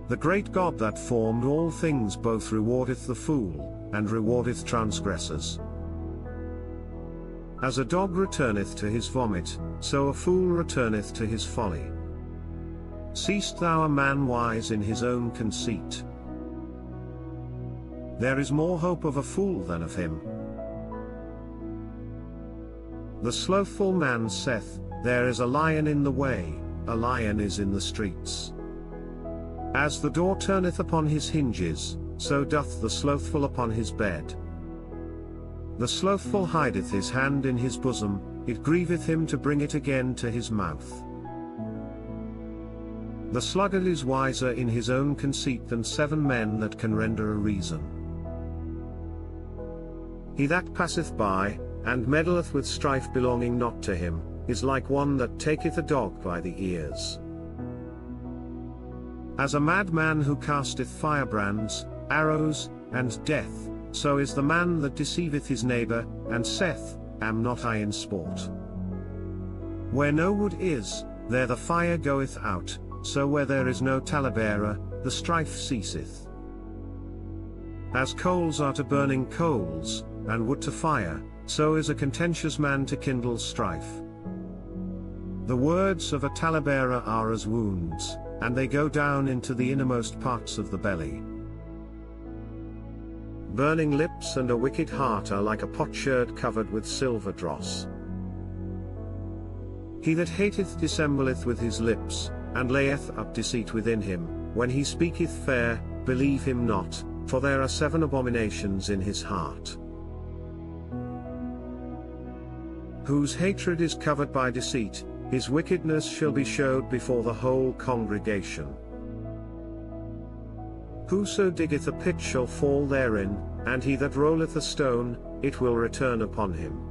Speaker 1: The great God that formed all things both rewardeth the fool, and rewardeth transgressors. As a dog returneth to his vomit, so a fool returneth to his folly. Seest thou a man wise in his own conceit? There is more hope of a fool than of him. The slothful man saith, There is a lion in the way, a lion is in the streets. As the door turneth upon his hinges, so doth the slothful upon his bed. The slothful hideth his hand in his bosom, it grieveth him to bring it again to his mouth. The sluggard is wiser in his own conceit than 7 men that can render a reason. He that passeth by, and meddleth with strife belonging not to him, is like one that taketh a dog by the ears. As a madman who casteth firebrands, arrows, and death, so is the man that deceiveth his neighbor, and saith, Am not I in sport? Where no wood is, there the fire goeth out, so where there is no talebearer, the strife ceaseth. As coals are to burning coals, and wood to fire, so is a contentious man to kindle strife. The words of a talebearer are as wounds, and they go down into the innermost parts of the belly. Burning lips and a wicked heart are like a potsherd covered with silver dross. He that hateth dissembleth with his lips, and layeth up deceit within him. When he speaketh fair, believe him not, for there are 7 abominations in his heart. Whose hatred is covered by deceit, his wickedness shall be showed before the whole congregation. Whoso diggeth a pit shall fall therein, and he that rolleth a stone, it will return upon him.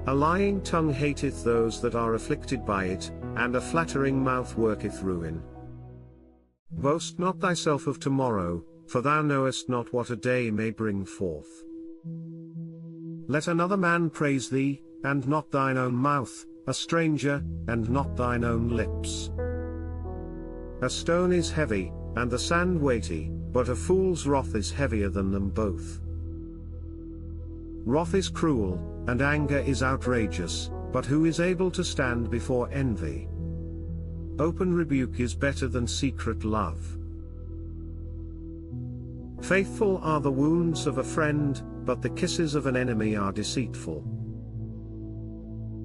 Speaker 1: A lying tongue hateth those that are afflicted by it, and a flattering mouth worketh ruin. Boast not thyself of tomorrow, for thou knowest not what a day may bring forth. Let another man praise thee, and not thine own mouth, a stranger, and not thine own lips. A stone is heavy, and the sand weighty, but a fool's wrath is heavier than them both. Wrath is cruel, and anger is outrageous, but who is able to stand before envy? Open rebuke is better than secret love. Faithful are the wounds of a friend, but the kisses of an enemy are deceitful.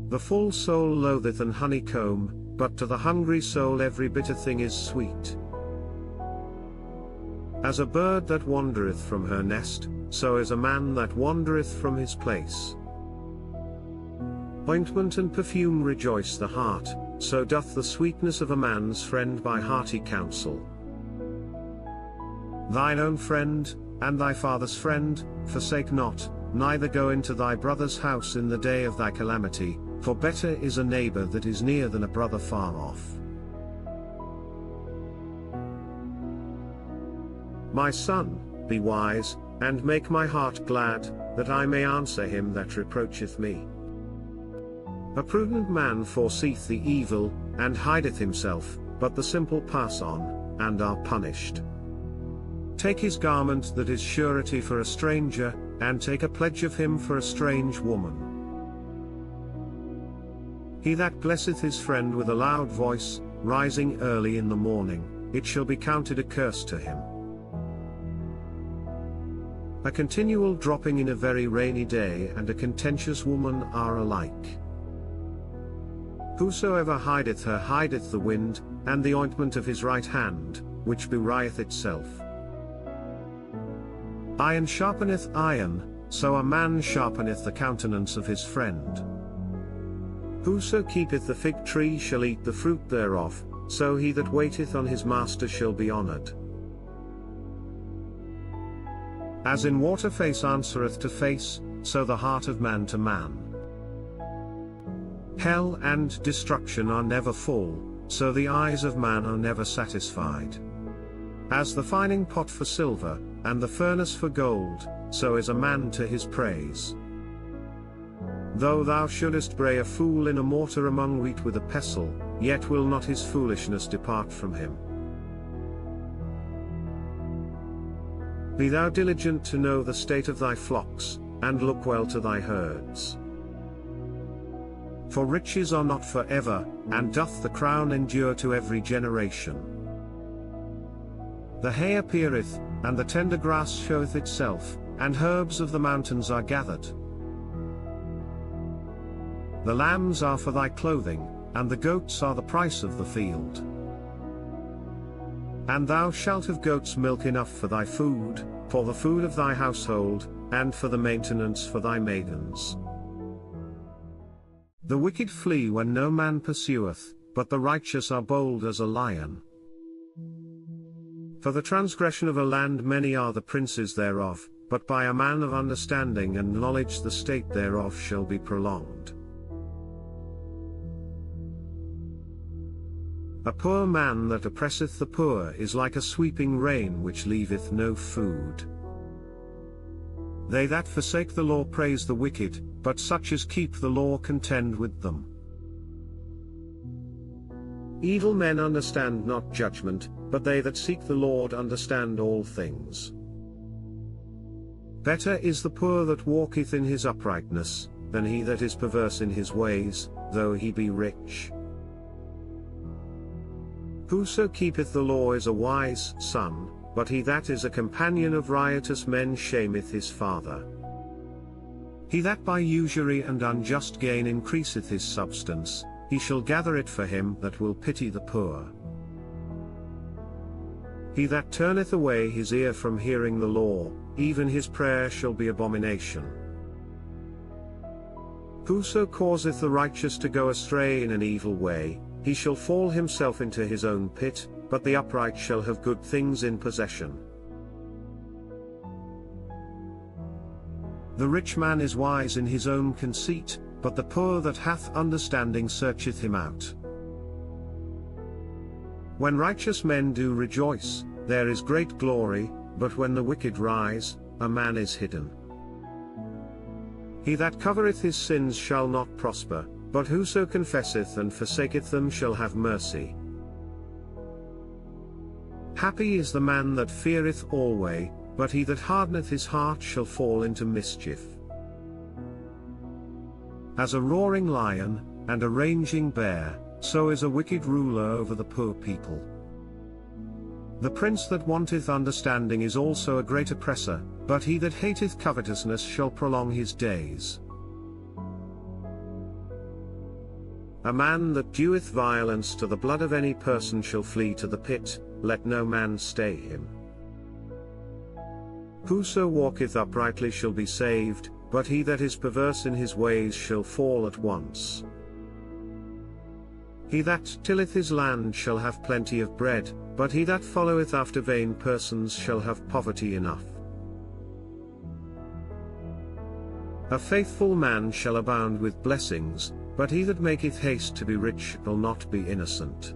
Speaker 1: The full soul loatheth an honeycomb, but to the hungry soul every bitter thing is sweet. As a bird that wandereth from her nest, so is a man that wandereth from his place. Ointment and perfume rejoice the heart, so doth the sweetness of a man's friend by hearty counsel. Thine own friend, and thy father's friend, forsake not, neither go into thy brother's house in the day of thy calamity, for better is a neighbor that is near than a brother far off. My son, be wise, and make my heart glad, that I may answer him that reproacheth me. A prudent man foreseeth the evil, and hideth himself, but the simple pass on, and are punished. Take his garment that is surety for a stranger, and take a pledge of him for a strange woman. He that blesseth his friend with a loud voice, rising early in the morning, it shall be counted a curse to him. A continual dropping in a very rainy day and a contentious woman are alike. Whosoever hideth her hideth the wind, and the ointment of his right hand, which bewrieth itself. Iron sharpeneth iron, so a man sharpeneth the countenance of his friend. Whoso keepeth the fig tree shall eat the fruit thereof, so he that waiteth on his master shall be honored. As in water face answereth to face, so the heart of man to man. Hell and destruction are never full, so the eyes of man are never satisfied. As the fining pot for silver, and the furnace for gold, so is a man to his praise. Though thou shouldest bray a fool in a mortar among wheat with a pestle, yet will not his foolishness depart from him. Be thou diligent to know the state of thy flocks, and look well to thy herds. For riches are not for ever, and doth the crown endure to every generation. The hay appeareth, and the tender grass showeth itself, and herbs of the mountains are gathered. The lambs are for thy clothing, and the goats are the price of the field. And thou shalt have goats' milk enough for thy food, for the food of thy household, and for the maintenance for thy maidens. The wicked flee when no man pursueth, but the righteous are bold as a lion. For the transgression of a land many are the princes thereof, but by a man of understanding and knowledge the state thereof shall be prolonged. A poor man that oppresseth the poor is like a sweeping rain which leaveth no food. They that forsake the law praise the wicked, but such as keep the law contend with them. Evil men understand not judgment, but they that seek the Lord understand all things. Better is the poor that walketh in his uprightness, than he that is perverse in his ways, though he be rich. Whoso keepeth the law is a wise son, but he that is a companion of riotous men shameth his father. He that by usury and unjust gain increaseth his substance, he shall gather it for him that will pity the poor. He that turneth away his ear from hearing the law, even his prayer shall be abomination. Whoso causeth the righteous to go astray in an evil way, he shall fall himself into his own pit, but the upright shall have good things in possession. The rich man is wise in his own conceit, but the poor that hath understanding searcheth him out. When righteous men do rejoice, there is great glory, but when the wicked rise, a man is hidden. He that covereth his sins shall not prosper, but whoso confesseth and forsaketh them shall have mercy. Happy is the man that feareth alway, but he that hardeneth his heart shall fall into mischief. As a roaring lion, and a raging bear, so is a wicked ruler over the poor people. The prince that wanteth understanding is also a great oppressor, but he that hateth covetousness shall prolong his days. A man that doeth violence to the blood of any person shall flee to the pit, let no man stay him. Whoso walketh uprightly shall be saved, but he that is perverse in his ways shall fall at once. He that tilleth his land shall have plenty of bread, but he that followeth after vain persons shall have poverty enough. A faithful man shall abound with blessings, but he that maketh haste to be rich shall not be innocent.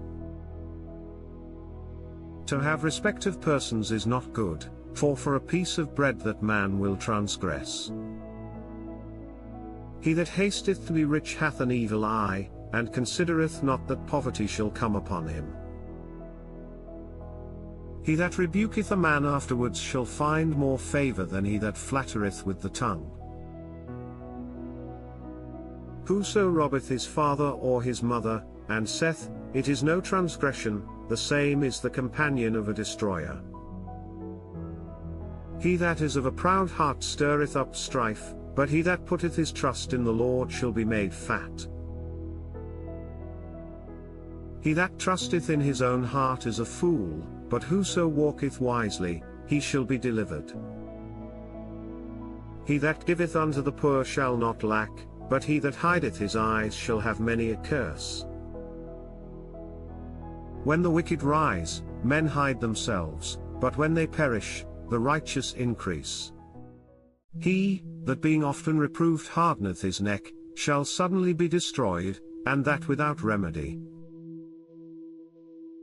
Speaker 1: To have respect of persons is not good, for a piece of bread that man will transgress. He that hasteth to be rich hath an evil eye, and considereth not that poverty shall come upon him. He that rebuketh a man afterwards shall find more favor than he that flattereth with the tongue. Whoso robbeth his father or his mother, and saith, "It is no transgression," the same is the companion of a destroyer. He that is of a proud heart stirreth up strife, but he that putteth his trust in the Lord shall be made fat. He that trusteth in his own heart is a fool, but whoso walketh wisely, he shall be delivered. He that giveth unto the poor shall not lack, but he that hideth his eyes shall have many a curse. When the wicked rise, men hide themselves, but when they perish, the righteous increase. He, that being often reproved hardeneth his neck, shall suddenly be destroyed, and that without remedy.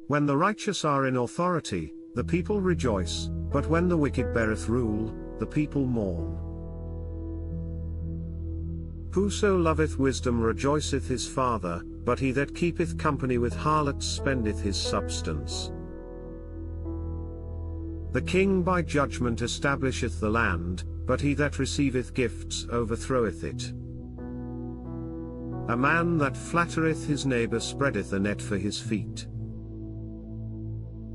Speaker 1: When the righteous are in authority, the people rejoice, but when the wicked beareth rule, the people mourn. Whoso loveth wisdom rejoiceth his father, but he that keepeth company with harlots spendeth his substance. The king by judgment establisheth the land, but he that receiveth gifts overthroweth it. A man that flattereth his neighbor spreadeth a net for his feet.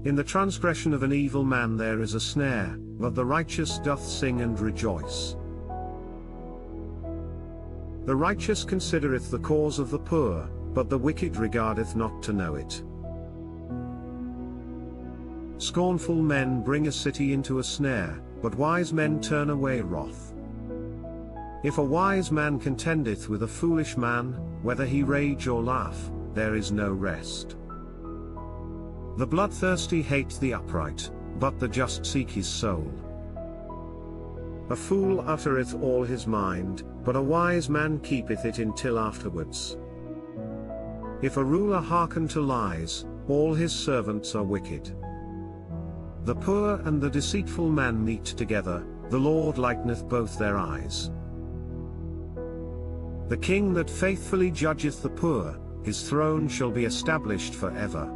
Speaker 1: In the transgression of an evil man there is a snare, but the righteous doth sing and rejoice. The righteous considereth the cause of the poor, but the wicked regardeth not to know it. Scornful men bring a city into a snare, but wise men turn away wrath. If a wise man contendeth with a foolish man, whether he rage or laugh, there is no rest. The bloodthirsty hate the upright, but the just seek his soul. A fool uttereth all his mind, but a wise man keepeth it until afterwards. If a ruler hearken to lies, all his servants are wicked. The poor and the deceitful man meet together, the Lord lighteneth both their eyes. The king that faithfully judgeth the poor, his throne shall be established for ever.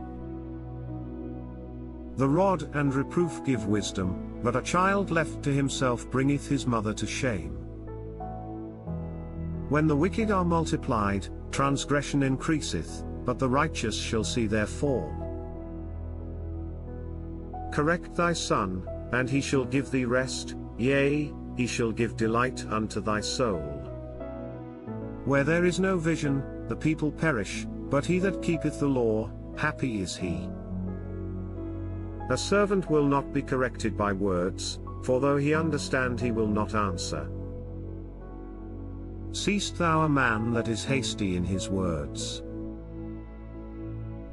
Speaker 1: The rod and reproof give wisdom, but a child left to himself bringeth his mother to shame. When the wicked are multiplied, transgression increaseth, but the righteous shall see their fall. Correct thy son, and he shall give thee rest, yea, he shall give delight unto thy soul. Where there is no vision, the people perish, but he that keepeth the law, happy is he. A servant will not be corrected by words, for though he understand he will not answer. Seest thou a man that is hasty in his words?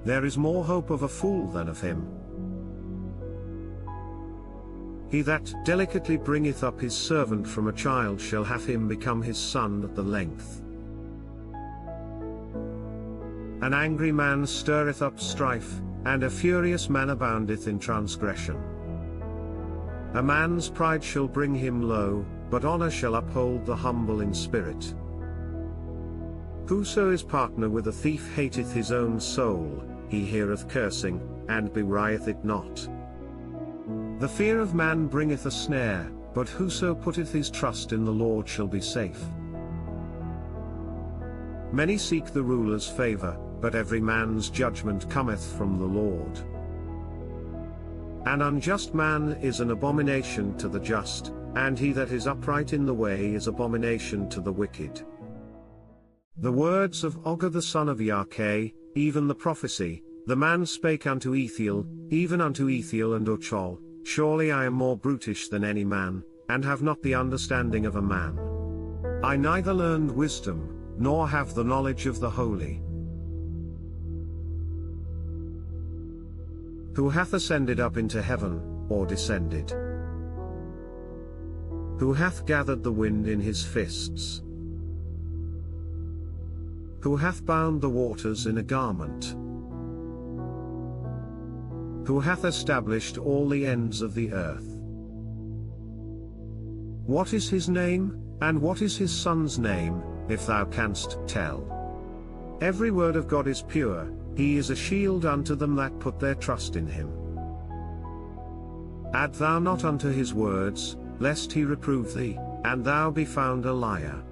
Speaker 1: There is more hope of a fool than of him. He that delicately bringeth up his servant from a child shall have him become his son at the length. An angry man stirreth up strife, and a furious man aboundeth in transgression. A man's pride shall bring him low, but honor shall uphold the humble in spirit. Whoso is partner with a thief hateth his own soul, he heareth cursing, and bewrieth it not. The fear of man bringeth a snare, but whoso putteth his trust in the Lord shall be safe. Many seek the ruler's favor, but every man's judgment cometh from the Lord. An unjust man is an abomination to the just, and he that is upright in the way is abomination to the wicked. The words of Agur the son of Yarkeh, even the prophecy, the man spake unto Ethiel, even unto Ethiel and Uchal, surely I am more brutish than any man, and have not the understanding of a man. I neither learned wisdom, nor have the knowledge of the holy. Who hath ascended up into heaven, or descended? Who hath gathered the wind in his fists? Who hath bound the waters in a garment? Who hath established all the ends of the earth? What is his name, and what is his son's name, if thou canst tell? Every word of God is pure, he is a shield unto them that put their trust in him. Add thou not unto his words, lest he reprove thee, and thou be found a liar.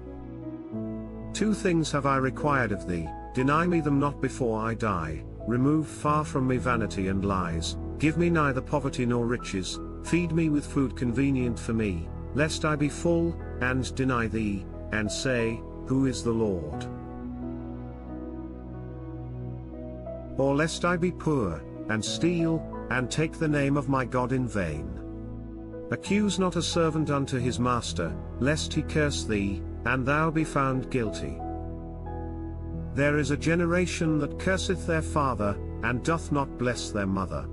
Speaker 1: 2 things have I required of thee, deny me them not before I die. Remove far from me vanity and lies, give me neither poverty nor riches, feed me with food convenient for me, lest I be full, and deny thee, and say, Who is the Lord? Or lest I be poor, and steal, and take the name of my God in vain. Accuse not a servant unto his master, lest he curse thee, and thou be found guilty. There is a generation that curseth their father, and doth not bless their mother.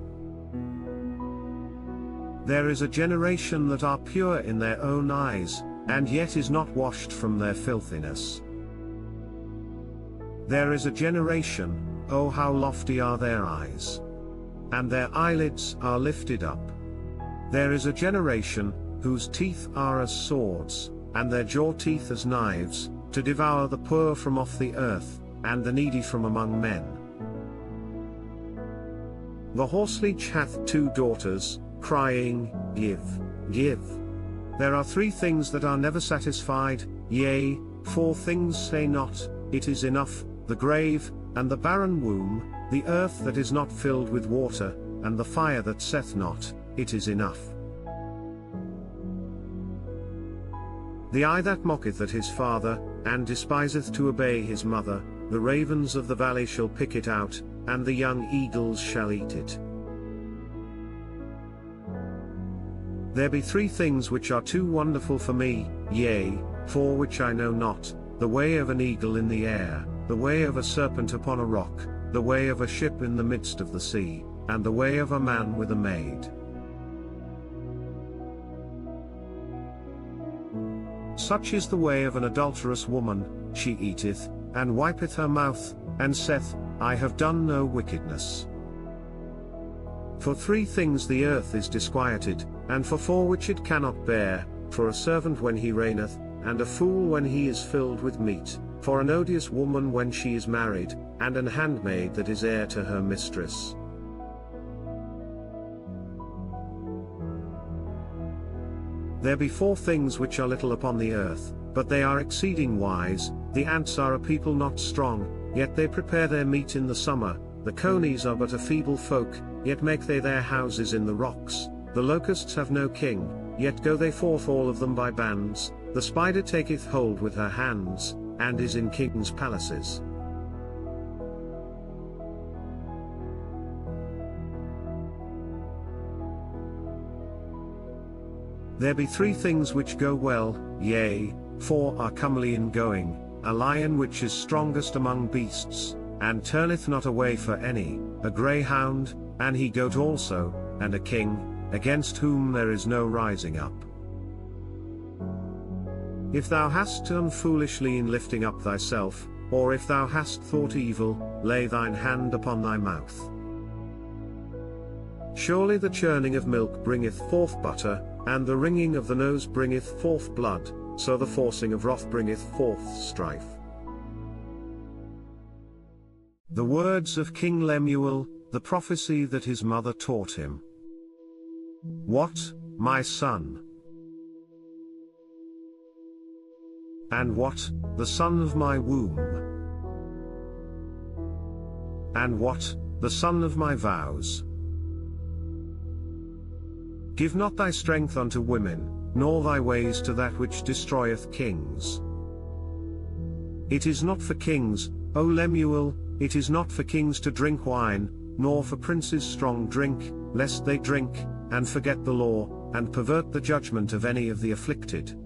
Speaker 1: There is a generation that are pure in their own eyes, and yet is not washed from their filthiness. There is a generation, oh how lofty are their eyes! And their eyelids are lifted up. There is a generation, whose teeth are as swords, and their jaw teeth as knives, to devour the poor from off the earth, and the needy from among men. The horseleech hath 2 daughters, crying, Give, give. There are 3 things that are never satisfied, yea, 4 things say not, it is enough, the grave, and the barren womb, the earth that is not filled with water, and the fire that saith not, it is enough. The eye that mocketh at his father, and despiseth to obey his mother, the ravens of the valley shall pick it out, and the young eagles shall eat it. There be 3 things which are too wonderful for me, yea, 4 which I know not, the way of an eagle in the air, the way of a serpent upon a rock, the way of a ship in the midst of the sea, and the way of a man with a maid. Such is the way of an adulterous woman, she eateth, and wipeth her mouth, and saith, I have done no wickedness. For 3 things the earth is disquieted, and for 4 which it cannot bear, for a servant when he reigneth, and a fool when he is filled with meat, for an odious woman when she is married, and an handmaid that is heir to her mistress. There be 4 things which are little upon the earth, but they are exceeding wise, the ants are a people not strong, yet they prepare their meat in the summer, the conies are but a feeble folk, yet make they their houses in the rocks, the locusts have no king, yet go they forth all of them by bands, the spider taketh hold with her hands, and is in kings' palaces. There be 3 things which go well, yea, 4 are comely in going, a lion which is strongest among beasts, and turneth not away for any, a greyhound, an he-goat also, and a king, against whom there is no rising up. If thou hast done foolishly in lifting up thyself, or if thou hast thought evil, lay thine hand upon thy mouth. Surely the churning of milk bringeth forth butter, and the wringing of the nose bringeth forth blood, so the forcing of wrath bringeth forth strife. The words of King Lemuel, the prophecy that his mother taught him. What, my son? And what, the son of my womb? And what, the son of my vows? Give not thy strength unto women, nor thy ways to that which destroyeth kings. It is not for kings, O Lemuel, it is not for kings to drink wine, nor for princes strong drink, lest they drink, and forget the law, and pervert the judgment of any of the afflicted.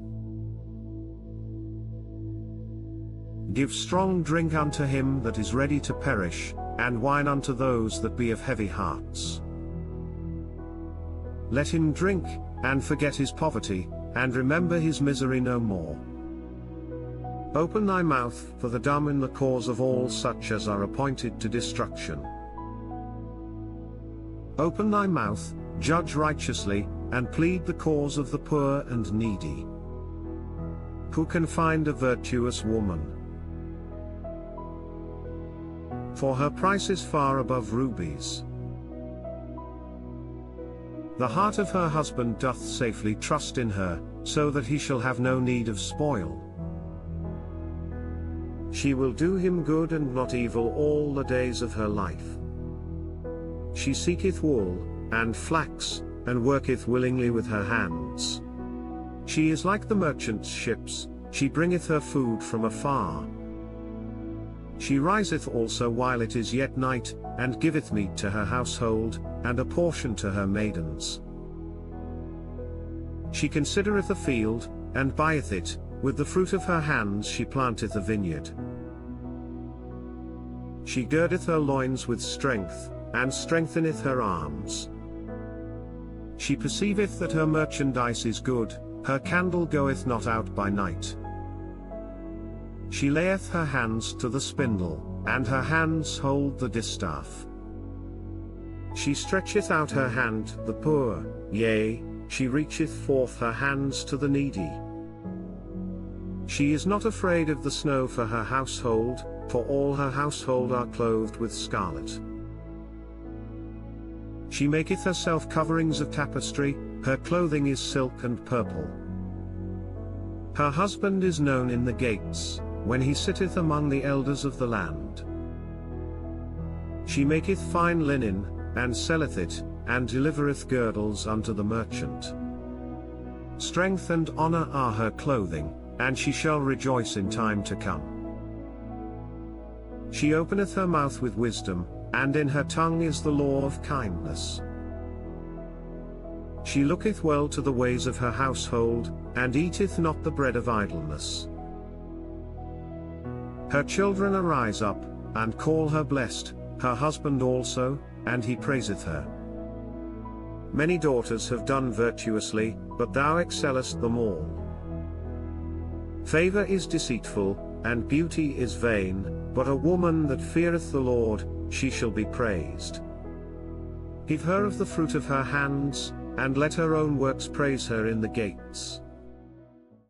Speaker 1: Give strong drink unto him that is ready to perish, and wine unto those that be of heavy hearts. Let him drink, and forget his poverty, and remember his misery no more. Open thy mouth for the dumb in the cause of all such as are appointed to destruction. Open thy mouth, judge righteously, and plead the cause of the poor and needy. Who can find a virtuous woman? For her price is far above rubies. The heart of her husband doth safely trust in her, so that he shall have no need of spoil. She will do him good and not evil all the days of her life. She seeketh wool, and flax, and worketh willingly with her hands. She is like the merchant's ships, she bringeth her food from afar. She riseth also while it is yet night, and giveth meat to her household, and a portion to her maidens. She considereth a field, and buyeth it, with the fruit of her hands she planteth a vineyard. She girdeth her loins with strength, and strengtheneth her arms. She perceiveth that her merchandise is good, her candle goeth not out by night. She layeth her hands to the spindle, and her hands hold the distaff. She stretcheth out her hand to the poor, yea, she reacheth forth her hands to the needy. She is not afraid of the snow for her household, for all her household are clothed with scarlet. She maketh herself coverings of tapestry, her clothing is silk and purple. Her husband is known in the gates, when he sitteth among the elders of the land. She maketh fine linen, and selleth it, and delivereth girdles unto the merchant. Strength and honor are her clothing, and she shall rejoice in time to come. She openeth her mouth with wisdom, and in her tongue is the law of kindness. She looketh well to the ways of her household, and eateth not the bread of idleness. Her children arise up, and call her blessed, her husband also, and he praiseth her. Many daughters have done virtuously, but thou excellest them all. Favor is deceitful, and beauty is vain, but a woman that feareth the Lord, she shall be praised. Give her of the fruit of her hands, and let her own works praise her in the gates.